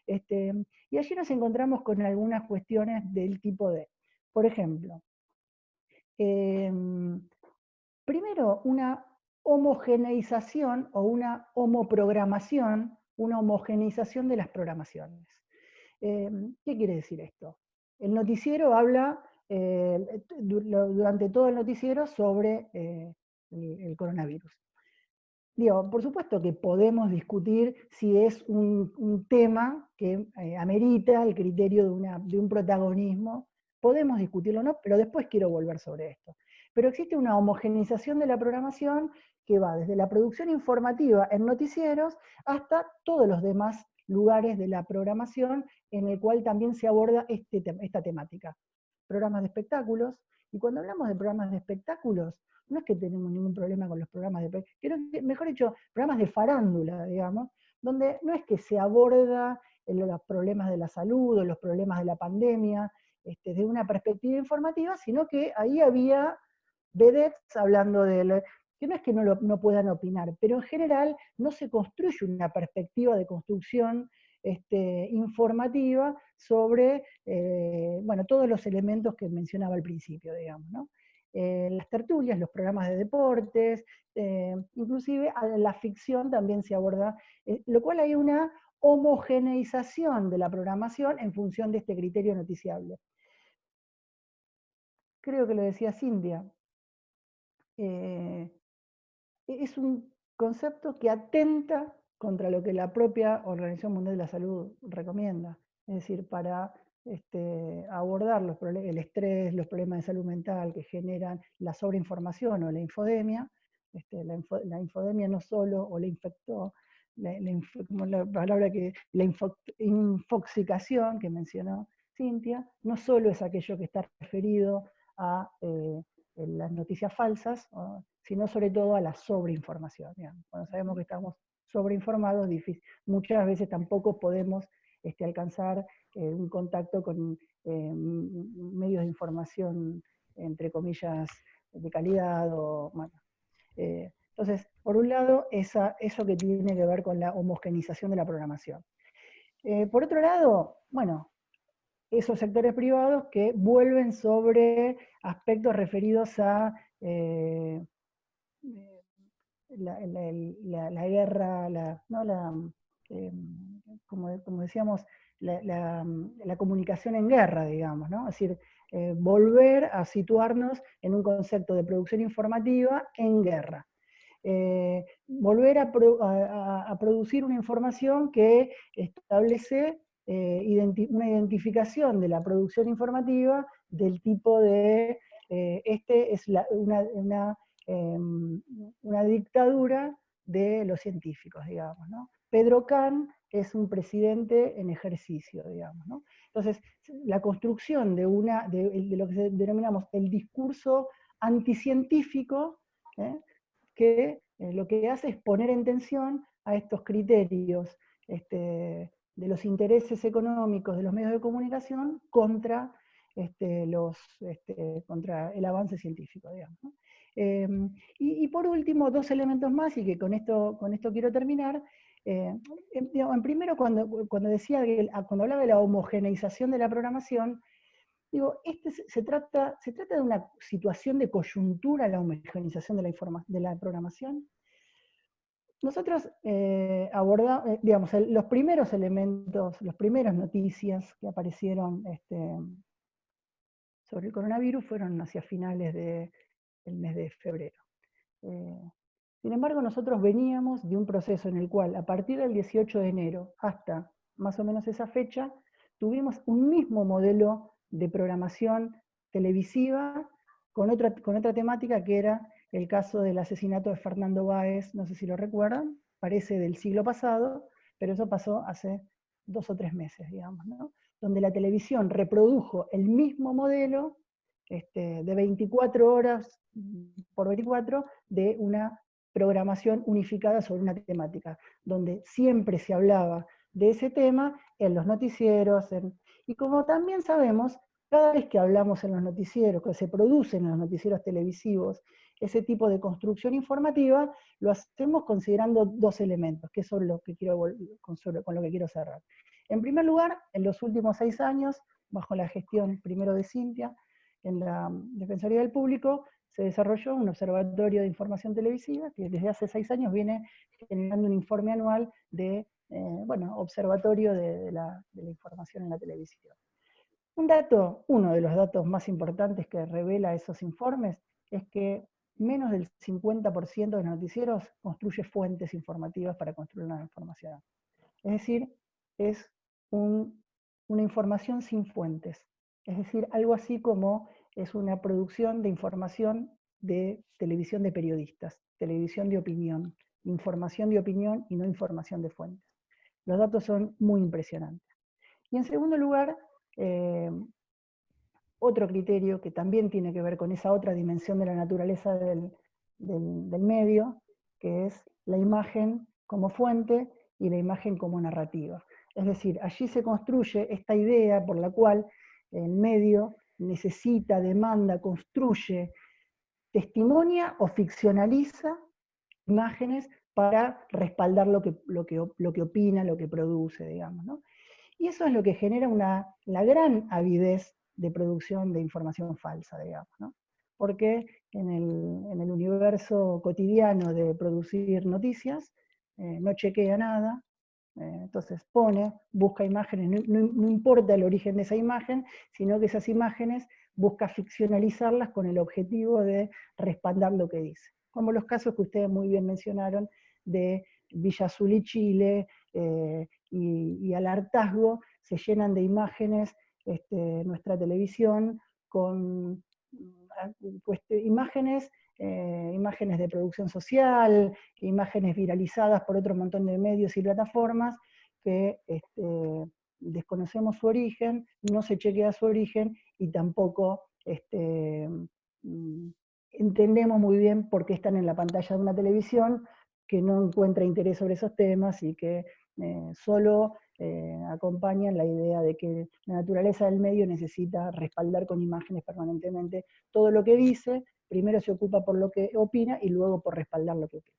Y allí nos encontramos con algunas cuestiones del tipo de, por ejemplo, primero, una homogeneización o una homoprogramación, una homogeneización de las programaciones. ¿Qué quiere decir esto? El noticiero habla durante todo el noticiero sobre el coronavirus. Digo, por supuesto que podemos discutir si es un tema que amerita el criterio de un protagonismo, podemos discutirlo o no, pero después quiero volver sobre esto. Pero existe una homogeneización de la programación que va desde la producción informativa en noticieros hasta todos los demás lugares de la programación en el cual también se aborda esta temática. Programas de espectáculos, y cuando hablamos de programas de espectáculos, no es que tenemos ningún problema con los programas de espectáculos, mejor dicho, programas de farándula, digamos, donde no es que se aborda los problemas de la salud o los problemas de la pandemia desde una perspectiva informativa, sino que ahí había vedettes hablando que no es que no puedan opinar, pero en general no se construye una perspectiva de construcción informativa sobre bueno, todos los elementos que mencionaba al principio, digamos, ¿no? Las tertulias, los programas de deportes, inclusive la ficción también se aborda, lo cual hay una homogeneización de la programación en función de este criterio noticiable. Creo que lo decía Cintia. Es un concepto que atenta contra lo que la propia Organización Mundial de la Salud recomienda. Es decir, para abordar el estrés, los problemas de salud mental que generan la sobreinformación o la infodemia, la infodemia no solo, o la infectó, como la palabra la infoxicación que mencionó Cintia, no solo es aquello que está referido a las noticias falsas, sino sobre todo a la sobreinformación. Cuando sabemos que estamos sobreinformados, muchas veces tampoco podemos alcanzar un contacto con medios de información, entre comillas, de calidad. Bueno. Entonces, por un lado, eso que tiene que ver con la homogeneización de la programación. Por otro lado, bueno, esos sectores privados que vuelven sobre aspectos referidos a la guerra, como decíamos, la comunicación en guerra, digamos, ¿no? Es decir, volver a situarnos en un concepto de producción informativa en guerra. Volver a producir una información que establece una identificación de la producción informativa del tipo de, es una dictadura de los científicos, digamos, ¿no? Pedro Can es un presidente en ejercicio, digamos, ¿no? Entonces, la construcción de lo que denominamos el discurso anticientífico, que lo que hace es poner en tensión a estos criterios de los intereses económicos de los medios de comunicación contra, contra el avance científico, digamos, ¿no? Y por último, dos elementos más, y que con esto quiero terminar. En primero, cuando decía cuando hablaba de la homogeneización de la programación, digo, se trata de una situación de coyuntura, la homogeneización de la programación. Nosotros abordamos, digamos, los primeros elementos, las primeras noticias que aparecieron sobre el coronavirus fueron hacia finales del mes de febrero. Sin embargo, nosotros veníamos de un proceso en el cual, a partir del 18 de enero hasta más o menos esa fecha, tuvimos un mismo modelo de programación televisiva con otra temática que era el caso del asesinato de Fernando Báez, no sé si lo recuerdan, parece del siglo pasado, pero eso pasó hace 2 o 3 meses, digamos, ¿no? Donde la televisión reprodujo el mismo modelo de 24 horas por 24 de una programación unificada sobre una temática, donde siempre se hablaba de ese tema en los noticieros, y como también sabemos, cada vez que hablamos en los noticieros, que se producen en los noticieros televisivos, ese tipo de construcción informativa, lo hacemos considerando 2 elementos, que son lo que con lo que quiero cerrar. En primer lugar, en los últimos 6 años, bajo la gestión primero de Cintia, en la Defensoría del Público, se desarrolló un observatorio de información televisiva, que desde hace 6 años viene generando un informe anual de, observatorio de la información en la televisión. Uno de los datos más importantes que revela esos informes es que menos del 50% de los noticieros construye fuentes informativas para construir una información. Es decir, es una información sin fuentes. Es decir, algo así como es una producción de información de televisión de periodistas, televisión de opinión, información de opinión y no información de fuentes. Los datos son muy impresionantes. Y en segundo lugar, otro criterio que también tiene que ver con esa otra dimensión de la naturaleza del medio, que es la imagen como fuente y la imagen como narrativa. Es decir, allí se construye esta idea por la cual el medio necesita, demanda, construye, testimonia o ficcionaliza imágenes para respaldar lo que opina, lo que produce, digamos, ¿no? Y eso es lo que genera la gran avidez de producción de información falsa, digamos, ¿no? Porque en el universo cotidiano de producir noticias, no chequea nada, entonces busca imágenes, no importa el origen de esa imagen, sino que esas imágenes busca ficcionalizarlas con el objetivo de respaldar lo que dice. Como los casos que ustedes muy bien mencionaron de Villa Azul y Chile, y al hartazgo se llenan de imágenes nuestra televisión con imágenes de producción social, imágenes viralizadas por otro montón de medios y plataformas que desconocemos su origen, no se chequea su origen y tampoco entendemos muy bien por qué están en la pantalla de una televisión que no encuentra interés sobre esos temas y que solo acompañan la idea de que la naturaleza del medio necesita respaldar con imágenes permanentemente todo lo que dice, primero se ocupa por lo que opina y luego por respaldar lo que opina.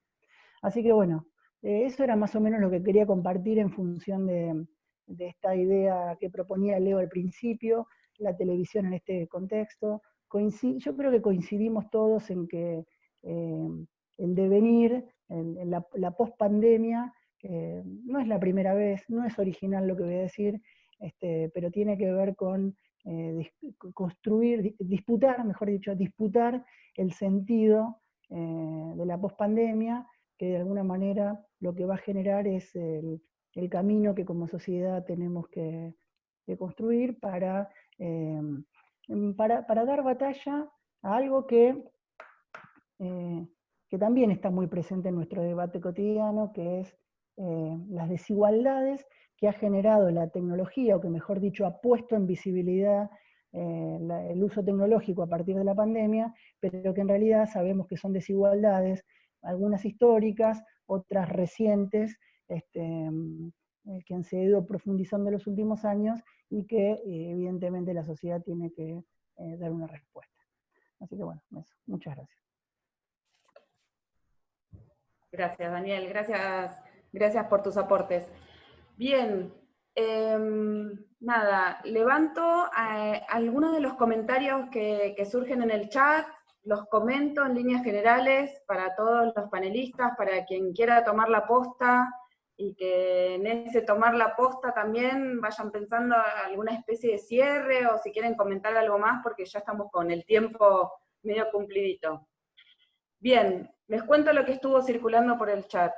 Así que bueno, eso era más o menos lo que quería compartir en función de esta idea que proponía Leo al principio, la televisión en este contexto. Yo creo que coincidimos todos en que el devenir, en la pospandemia, no es la primera vez, no es original lo que voy a decir, pero tiene que ver con disputar el sentido de la pospandemia, que de alguna manera lo que va a generar es el camino que como sociedad tenemos que construir para dar batalla a algo que también está muy presente en nuestro debate cotidiano, que es las desigualdades que ha generado la tecnología, o que mejor dicho, ha puesto en visibilidad el uso tecnológico a partir de la pandemia, pero que en realidad sabemos que son desigualdades, algunas históricas, otras recientes, que han seguido profundizando en los últimos años y que evidentemente la sociedad tiene que dar una respuesta. Así que bueno, eso. Muchas gracias. Gracias, Daniel. Gracias por tus aportes. Bien, levanto algunos de los comentarios que surgen en el chat, los comento en líneas generales para todos los panelistas, para quien quiera tomar la posta, y que en ese tomar la posta también vayan pensando alguna especie de cierre, o si quieren comentar algo más, porque ya estamos con el tiempo medio cumplidito. Bien, les cuento lo que estuvo circulando por el chat.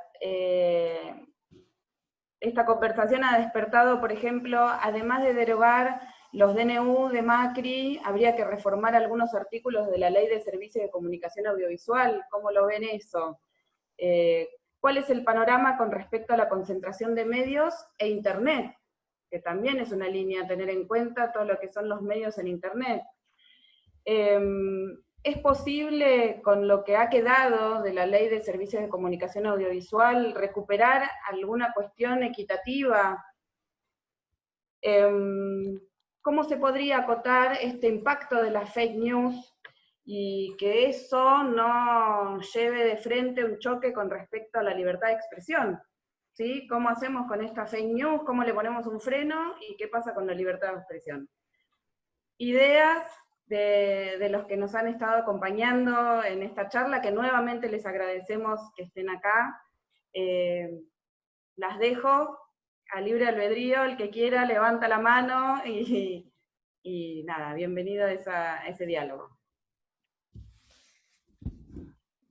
Esta conversación ha despertado, por ejemplo, además de derogar los DNU de Macri, habría que reformar algunos artículos de la Ley de Servicios de Comunicación Audiovisual. ¿Cómo lo ven eso? ¿Cuál es el panorama con respecto a la concentración de medios e Internet? Que también es una línea a tener en cuenta, todo lo que son los medios en Internet. ¿Es posible, con lo que ha quedado de la Ley de Servicios de Comunicación Audiovisual, recuperar alguna cuestión equitativa? ¿Cómo se podría acotar este impacto de las fake news y que eso no lleve de frente un choque con respecto a la libertad de expresión? ¿Sí? ¿Cómo hacemos con esta fake news? ¿Cómo le ponemos un freno? ¿Y qué pasa con la libertad de expresión? Ideas de los que nos han estado acompañando en esta charla, que nuevamente les agradecemos que estén acá. Las dejo a libre albedrío, el que quiera levanta la mano y nada, bienvenido a ese diálogo.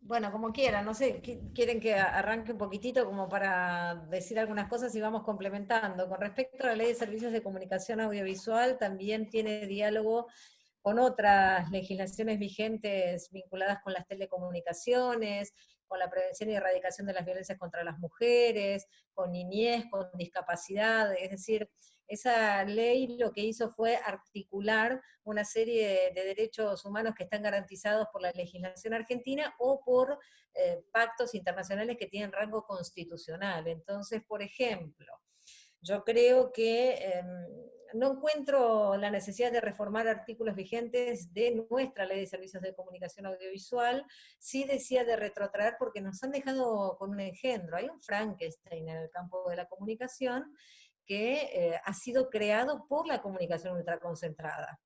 Bueno, como quieran, no sé, quieren que arranque un poquitito como para decir algunas cosas y vamos complementando. Con respecto a la Ley de Servicios de Comunicación Audiovisual, también tiene diálogo con otras legislaciones vigentes vinculadas con las telecomunicaciones, con la prevención y erradicación de las violencias contra las mujeres, con niñez, con discapacidad, es decir, esa ley lo que hizo fue articular una serie de derechos humanos que están garantizados por la legislación argentina o por pactos internacionales que tienen rango constitucional. Entonces, por ejemplo, yo creo que no encuentro la necesidad de reformar artículos vigentes de nuestra Ley de Servicios de Comunicación Audiovisual, sí decía de retrotraer porque nos han dejado con un engendro. Hay un Frankenstein en el campo de la comunicación que ha sido creado por la comunicación ultraconcentrada.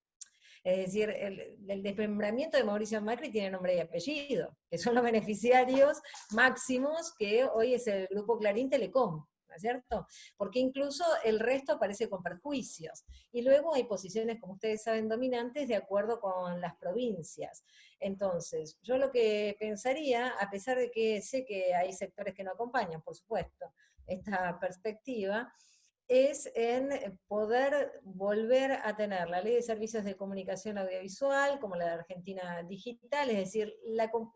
Es decir, el desmembramiento de Mauricio Macri tiene nombre y apellido, que son los beneficiarios máximos que hoy es el Grupo Clarín Telecom, ¿no es cierto? Porque incluso el resto aparece con perjuicios. Y luego hay posiciones, como ustedes saben, dominantes de acuerdo con las provincias. Entonces, yo lo que pensaría, a pesar de que sé que hay sectores que no acompañan, por supuesto, esta perspectiva, es en poder volver a tener la Ley de Servicios de Comunicación Audiovisual, como la de Argentina Digital, es decir,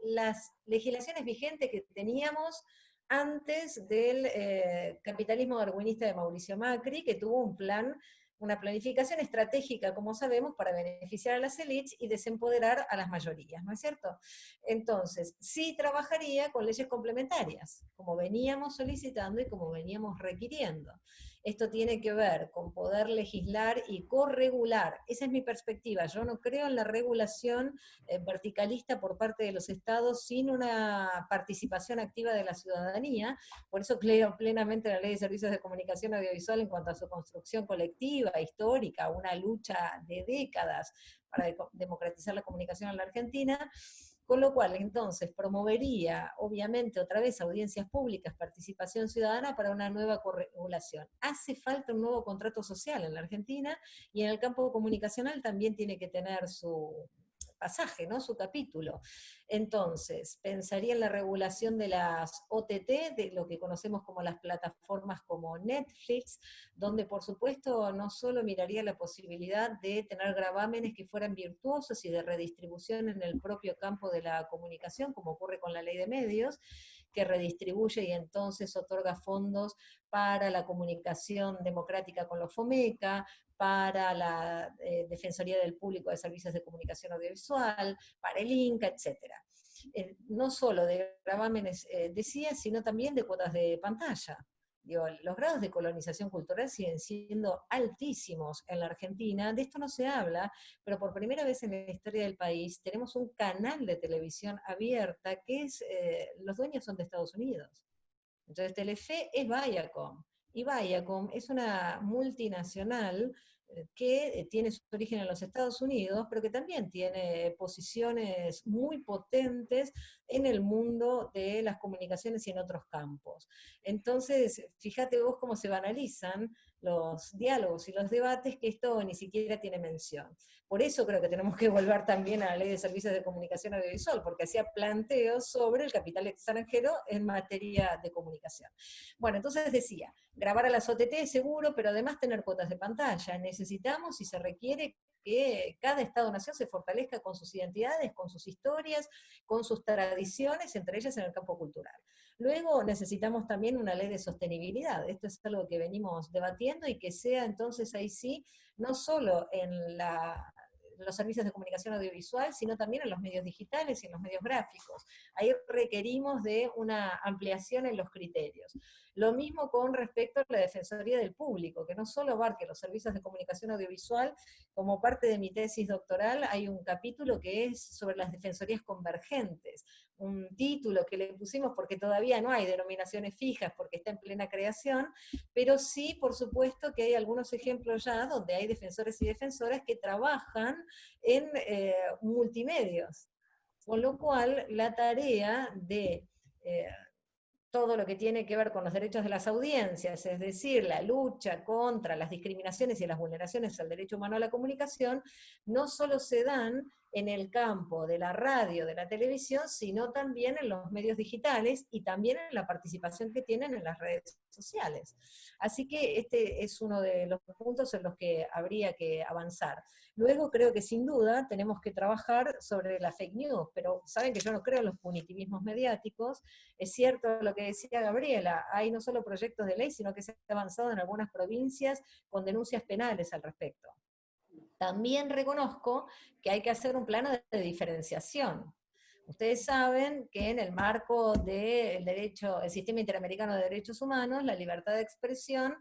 las legislaciones vigentes que teníamos antes del capitalismo darwinista de Mauricio Macri, que tuvo un plan, una planificación estratégica, como sabemos, para beneficiar a las élites y desempoderar a las mayorías, ¿no es cierto? Entonces, sí trabajaría con leyes complementarias, como veníamos solicitando y como veníamos requiriendo. Esto tiene que ver con poder legislar y corregular. Esa es mi perspectiva. Yo no creo en la regulación verticalista por parte de los estados sin una participación activa de la ciudadanía. Por eso creo plenamente en la Ley de Servicios de Comunicación Audiovisual en cuanto a su construcción colectiva, histórica, una lucha de décadas para democratizar la comunicación en la Argentina. Con lo cual, entonces, promovería, obviamente, otra vez audiencias públicas, participación ciudadana para una nueva corregulación. Hace falta un nuevo contrato social en la Argentina y en el campo comunicacional también tiene que tener su pasaje, ¿no? Su capítulo. Entonces, pensaría en la regulación de las OTT, de lo que conocemos como las plataformas como Netflix, donde por supuesto no solo miraría la posibilidad de tener gravámenes que fueran virtuosos y de redistribución en el propio campo de la comunicación, como ocurre con la ley de medios, que redistribuye y entonces otorga fondos para la comunicación democrática con los FOMECA, para la Defensoría del Público de Servicios de Comunicación Audiovisual, para el INCA, etc. No solo de gravámenes, decía, sino también de cuotas de pantalla. Digo, los grados de colonización cultural siguen siendo altísimos en la Argentina, de esto no se habla, pero por primera vez en la historia del país tenemos un canal de televisión abierta que es, los dueños son de Estados Unidos. Entonces Telefe es Viacom, y Viacom es una multinacional que tiene su origen en los Estados Unidos, pero que también tiene posiciones muy potentes en el mundo de las comunicaciones y en otros campos. Entonces, fíjate vos cómo se banalizan los diálogos y los debates, que esto ni siquiera tiene mención. Por eso creo que tenemos que volver también a la Ley de Servicios de Comunicación Audiovisual, porque hacía planteos sobre el capital extranjero en materia de comunicación. Bueno, entonces decía, grabar a las OTT es seguro, pero además tener cuotas de pantalla. Necesitamos y se requiere que cada Estado-nación se fortalezca con sus identidades, con sus historias, con sus tradiciones, entre ellas en el campo cultural. Luego necesitamos también una ley de sostenibilidad. Esto es algo que venimos debatiendo y que sea entonces ahí sí, no solo en los servicios de comunicación audiovisual, sino también en los medios digitales y en los medios gráficos. Ahí requerimos de una ampliación en los criterios. Lo mismo con respecto a la Defensoría del Público, que no solo abarque los servicios de comunicación audiovisual. Como parte de mi tesis doctoral hay un capítulo que es sobre las defensorías convergentes, un título que le pusimos porque todavía no hay denominaciones fijas, porque está en plena creación, pero sí, por supuesto, que hay algunos ejemplos ya donde hay defensores y defensoras que trabajan en multimedios, con lo cual la tarea de todo lo que tiene que ver con los derechos de las audiencias, es decir, la lucha contra las discriminaciones y las vulneraciones al derecho humano a la comunicación, no solo se dan en el campo de la radio, de la televisión, sino también en los medios digitales y también en la participación que tienen en las redes sociales. Así que este es uno de los puntos en los que habría que avanzar. Luego creo que sin duda tenemos que trabajar sobre la fake news, pero saben que yo no creo en los punitivismos mediáticos. Es cierto lo que decía Gabriela, hay no solo proyectos de ley, sino que se ha avanzado en algunas provincias con denuncias penales al respecto. También reconozco que hay que hacer un plano de diferenciación. Ustedes saben que en el marco del derecho, el Sistema Interamericano de Derechos Humanos, la libertad de expresión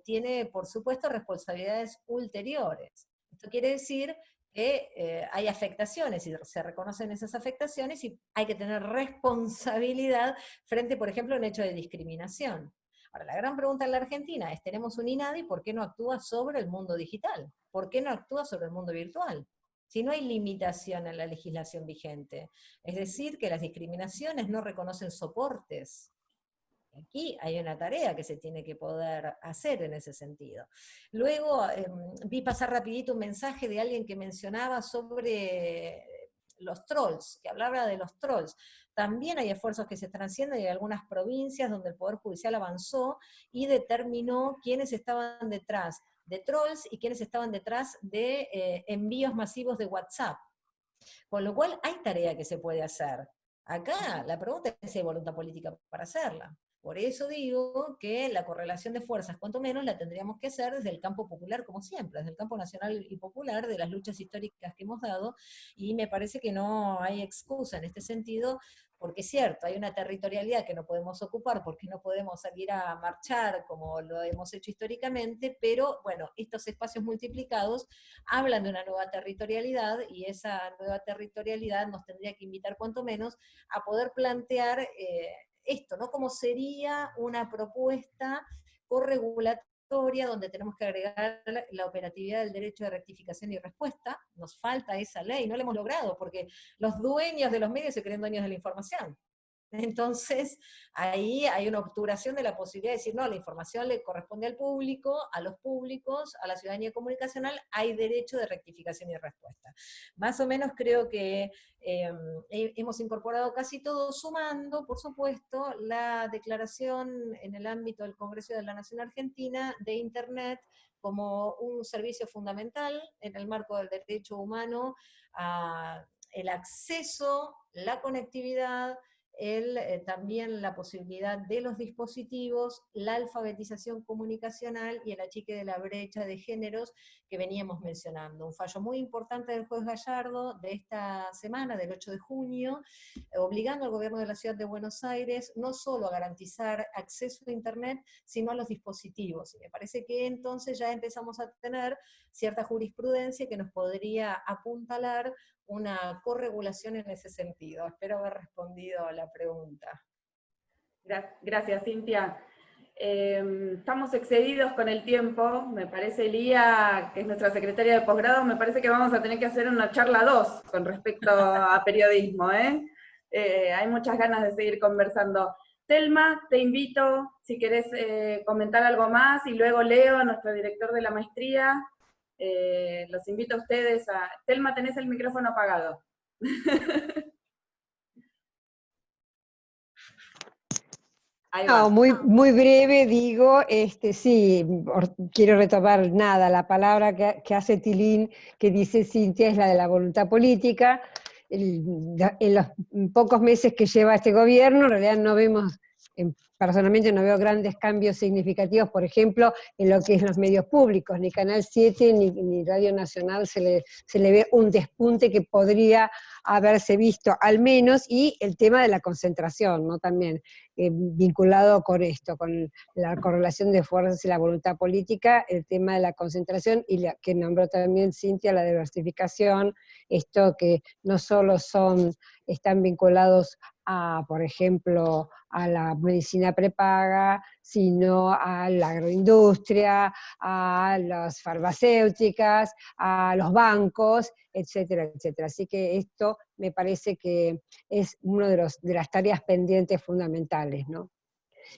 tiene, por supuesto, responsabilidades ulteriores. Esto quiere decir que hay afectaciones, y se reconocen esas afectaciones, y hay que tener responsabilidad frente, por ejemplo, a un hecho de discriminación. Ahora, la gran pregunta en la Argentina es, tenemos un INADI, ¿por qué no actúa sobre el mundo digital? ¿Por qué no actúa sobre el mundo virtual? Si no hay limitación en la legislación vigente. Es decir, que las discriminaciones no reconocen soportes. Aquí hay una tarea que se tiene que poder hacer en ese sentido. Luego vi pasar rapidito un mensaje de alguien que mencionaba sobre los trolls, que hablaba de los trolls. También hay esfuerzos que se están haciendo, y hay algunas provincias donde el Poder Judicial avanzó y determinó quiénes estaban detrás de trolls y quiénes estaban detrás de envíos masivos de WhatsApp. Con lo cual hay tarea que se puede hacer. Acá la pregunta es si hay voluntad política para hacerla. Por eso digo que la correlación de fuerzas, cuanto menos, la tendríamos que hacer desde el campo popular, como siempre, desde el campo nacional y popular, de las luchas históricas que hemos dado, y me parece que no hay excusa en este sentido, porque es cierto, hay una territorialidad que no podemos ocupar, porque no podemos salir a marchar como lo hemos hecho históricamente, pero bueno, estos espacios multiplicados hablan de una nueva territorialidad, y esa nueva territorialidad nos tendría que invitar cuanto menos a poder plantear esto, ¿no? Como sería una propuesta corregulatoria donde tenemos que agregar la operatividad del derecho de rectificación y respuesta. Nos falta esa ley, no la hemos logrado, porque los dueños de los medios se creen dueños de la información. Entonces, ahí hay una obturación de la posibilidad de decir, no, la información le corresponde al público, a los públicos, a la ciudadanía comunicacional, hay derecho de rectificación y respuesta. Más o menos creo que hemos incorporado casi todo, sumando, por supuesto, la declaración en el ámbito del Congreso de la Nación Argentina de Internet como un servicio fundamental en el marco del derecho humano a el acceso, la conectividad, también la posibilidad de los dispositivos, la alfabetización comunicacional y el achique de la brecha de géneros que veníamos mencionando. Un fallo muy importante del juez Gallardo de esta semana, del 8 de junio, obligando al gobierno de la Ciudad de Buenos Aires no solo a garantizar acceso a Internet, sino a los dispositivos. Y me parece que entonces ya empezamos a tener cierta jurisprudencia que nos podría apuntalar una corregulación en ese sentido. Espero haber respondido a la pregunta. Gracias, Cintia. Estamos excedidos con el tiempo. Me parece, Lía, que es nuestra secretaria de posgrado, me parece que vamos a tener que hacer una charla 2 con respecto a periodismo. Hay muchas ganas de seguir conversando. Telma, te invito, si querés comentar algo más, y luego Leo, nuestro director de la maestría, los invito a ustedes a... Telma, tenés el micrófono apagado. Ahí va. No, muy breve digo, sí, quiero retomar nada, la palabra que hace Tilín, que dice Cintia, es la de la voluntad política. En los pocos meses que lleva este gobierno, en realidad no vemos, personalmente no veo grandes cambios significativos, por ejemplo, en lo que es los medios públicos, ni Canal 7 ni Radio Nacional se le ve un despunte que podría haberse visto al menos, y el tema de la concentración, ¿no? También vinculado con esto, con la correlación de fuerzas y la voluntad política, el tema de la concentración, y que nombró también Cintia, la diversificación, esto que no solo están vinculados a, por ejemplo, a la medicina prepaga, sino a la agroindustria, a las farmacéuticas, a los bancos, etcétera, etcétera. Así que esto me parece que es una de las tareas pendientes fundamentales, ¿no?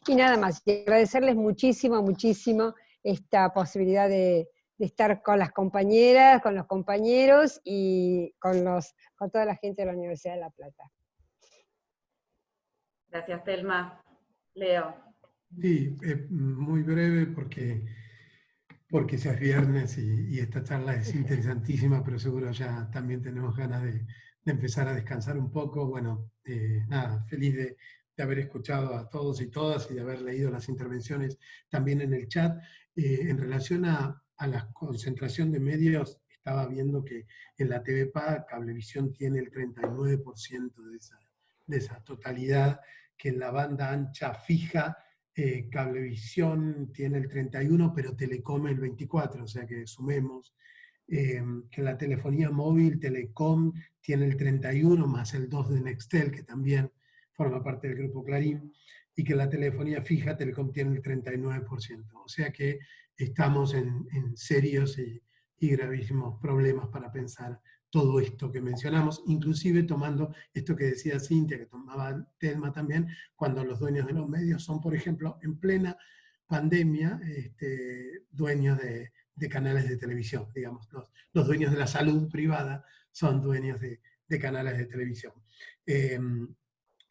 Y nada más, y agradecerles muchísimo, muchísimo esta posibilidad de estar con las compañeras, con los compañeros y con toda la gente de la Universidad de La Plata. Gracias, Telma. Leo. Sí, muy breve porque ya es viernes y esta charla es interesantísima, pero seguro ya también tenemos ganas de empezar a descansar un poco. Bueno, nada, feliz de haber escuchado a todos y todas y de haber leído las intervenciones también en el chat. En relación a la concentración de medios, estaba viendo que en la TVPA Cablevisión tiene el 39% de esa totalidad, que en la banda ancha fija Cablevisión tiene el 31%, pero Telecom el 24%, o sea que sumemos. Que la telefonía móvil, Telecom, tiene el 31%, más el 2% de Nextel, que también forma parte del Grupo Clarín, y que la telefonía fija, Telecom, tiene el 39%. O sea que estamos en serios y gravísimos problemas para pensar todo esto que mencionamos, inclusive tomando esto que decía Cintia, que tomaba Telma también, cuando los dueños de los medios son, por ejemplo, en plena pandemia, dueños de canales de televisión, digamos, los dueños de la salud privada son dueños de canales de televisión.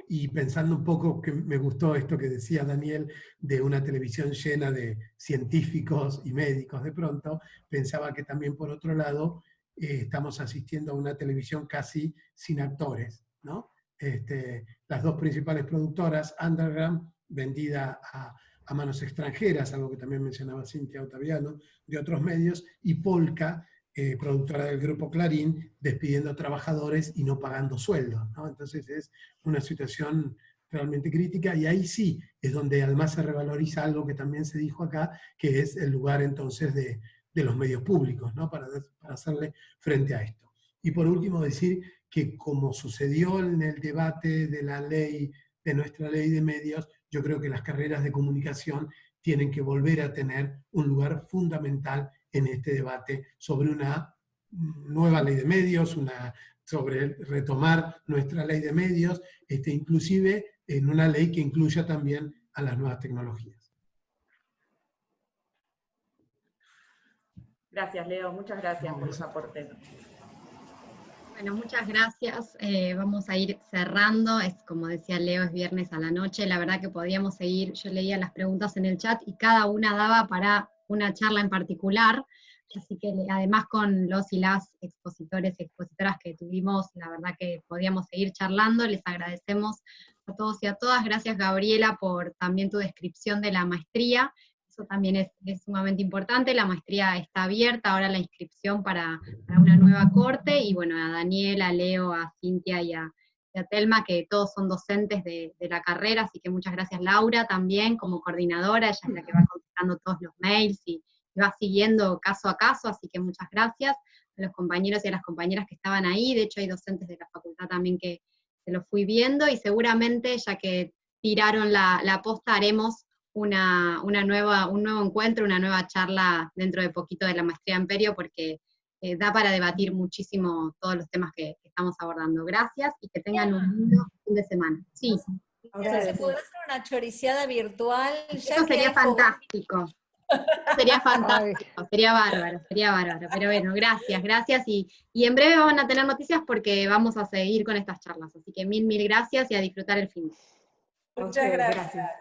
Y pensando un poco, que me gustó esto que decía Daniel, de una televisión llena de científicos y médicos de pronto, pensaba que también por otro lado estamos asistiendo a una televisión casi sin actores, ¿no? Las dos principales productoras, Underground, vendida a manos extranjeras, algo que también mencionaba Cintia Ottaviano, de otros medios, y Polka, productora del Grupo Clarín, despidiendo a trabajadores y no pagando sueldos, ¿no? Entonces es una situación realmente crítica, y ahí sí es donde además se revaloriza algo que también se dijo acá, que es el lugar entonces de los medios públicos, ¿no? Para hacerle frente a esto. Y por último decir que, como sucedió en el debate de la ley, de nuestra ley de medios, yo creo que las carreras de comunicación tienen que volver a tener un lugar fundamental en este debate sobre una nueva ley de medios, sobre retomar nuestra ley de medios, inclusive en una ley que incluya también a las nuevas tecnologías. Gracias, Leo. Muchas gracias por los aportes. Bueno, muchas gracias. Vamos a ir cerrando. Es como decía Leo, es viernes a la noche. La verdad que podíamos seguir. Yo leía las preguntas en el chat y cada una daba para una charla en particular. Así que además con los y las expositores y expositoras que tuvimos, la verdad que podíamos seguir charlando. Les agradecemos a todos y a todas. Gracias, Gabriela, por también tu descripción de la maestría. Eso también es sumamente importante. La maestría está abierta, ahora la inscripción para una nueva corte, y bueno, a Daniel, a Leo, a Cintia y a Telma, que todos son docentes de la carrera, así que muchas gracias. Laura también, como coordinadora, ella es la que va contestando todos los mails y va siguiendo caso a caso, así que muchas gracias a los compañeros y a las compañeras que estaban ahí. De hecho hay docentes de la facultad también que se los fui viendo, y seguramente, ya que tiraron la posta, haremos un nuevo encuentro, una nueva charla dentro de poquito de la maestría en Perio, porque da para debatir muchísimo todos los temas que estamos abordando. Gracias y que tengan un lindo fin de semana. Sí. Se podrá hacer una choriciada virtual. Eso sería fantástico. Sería fantástico, sería bárbaro. Pero bueno, gracias. Y en breve van a tener noticias porque vamos a seguir con estas charlas. Así que mil gracias y a disfrutar el fin. Muchas gracias.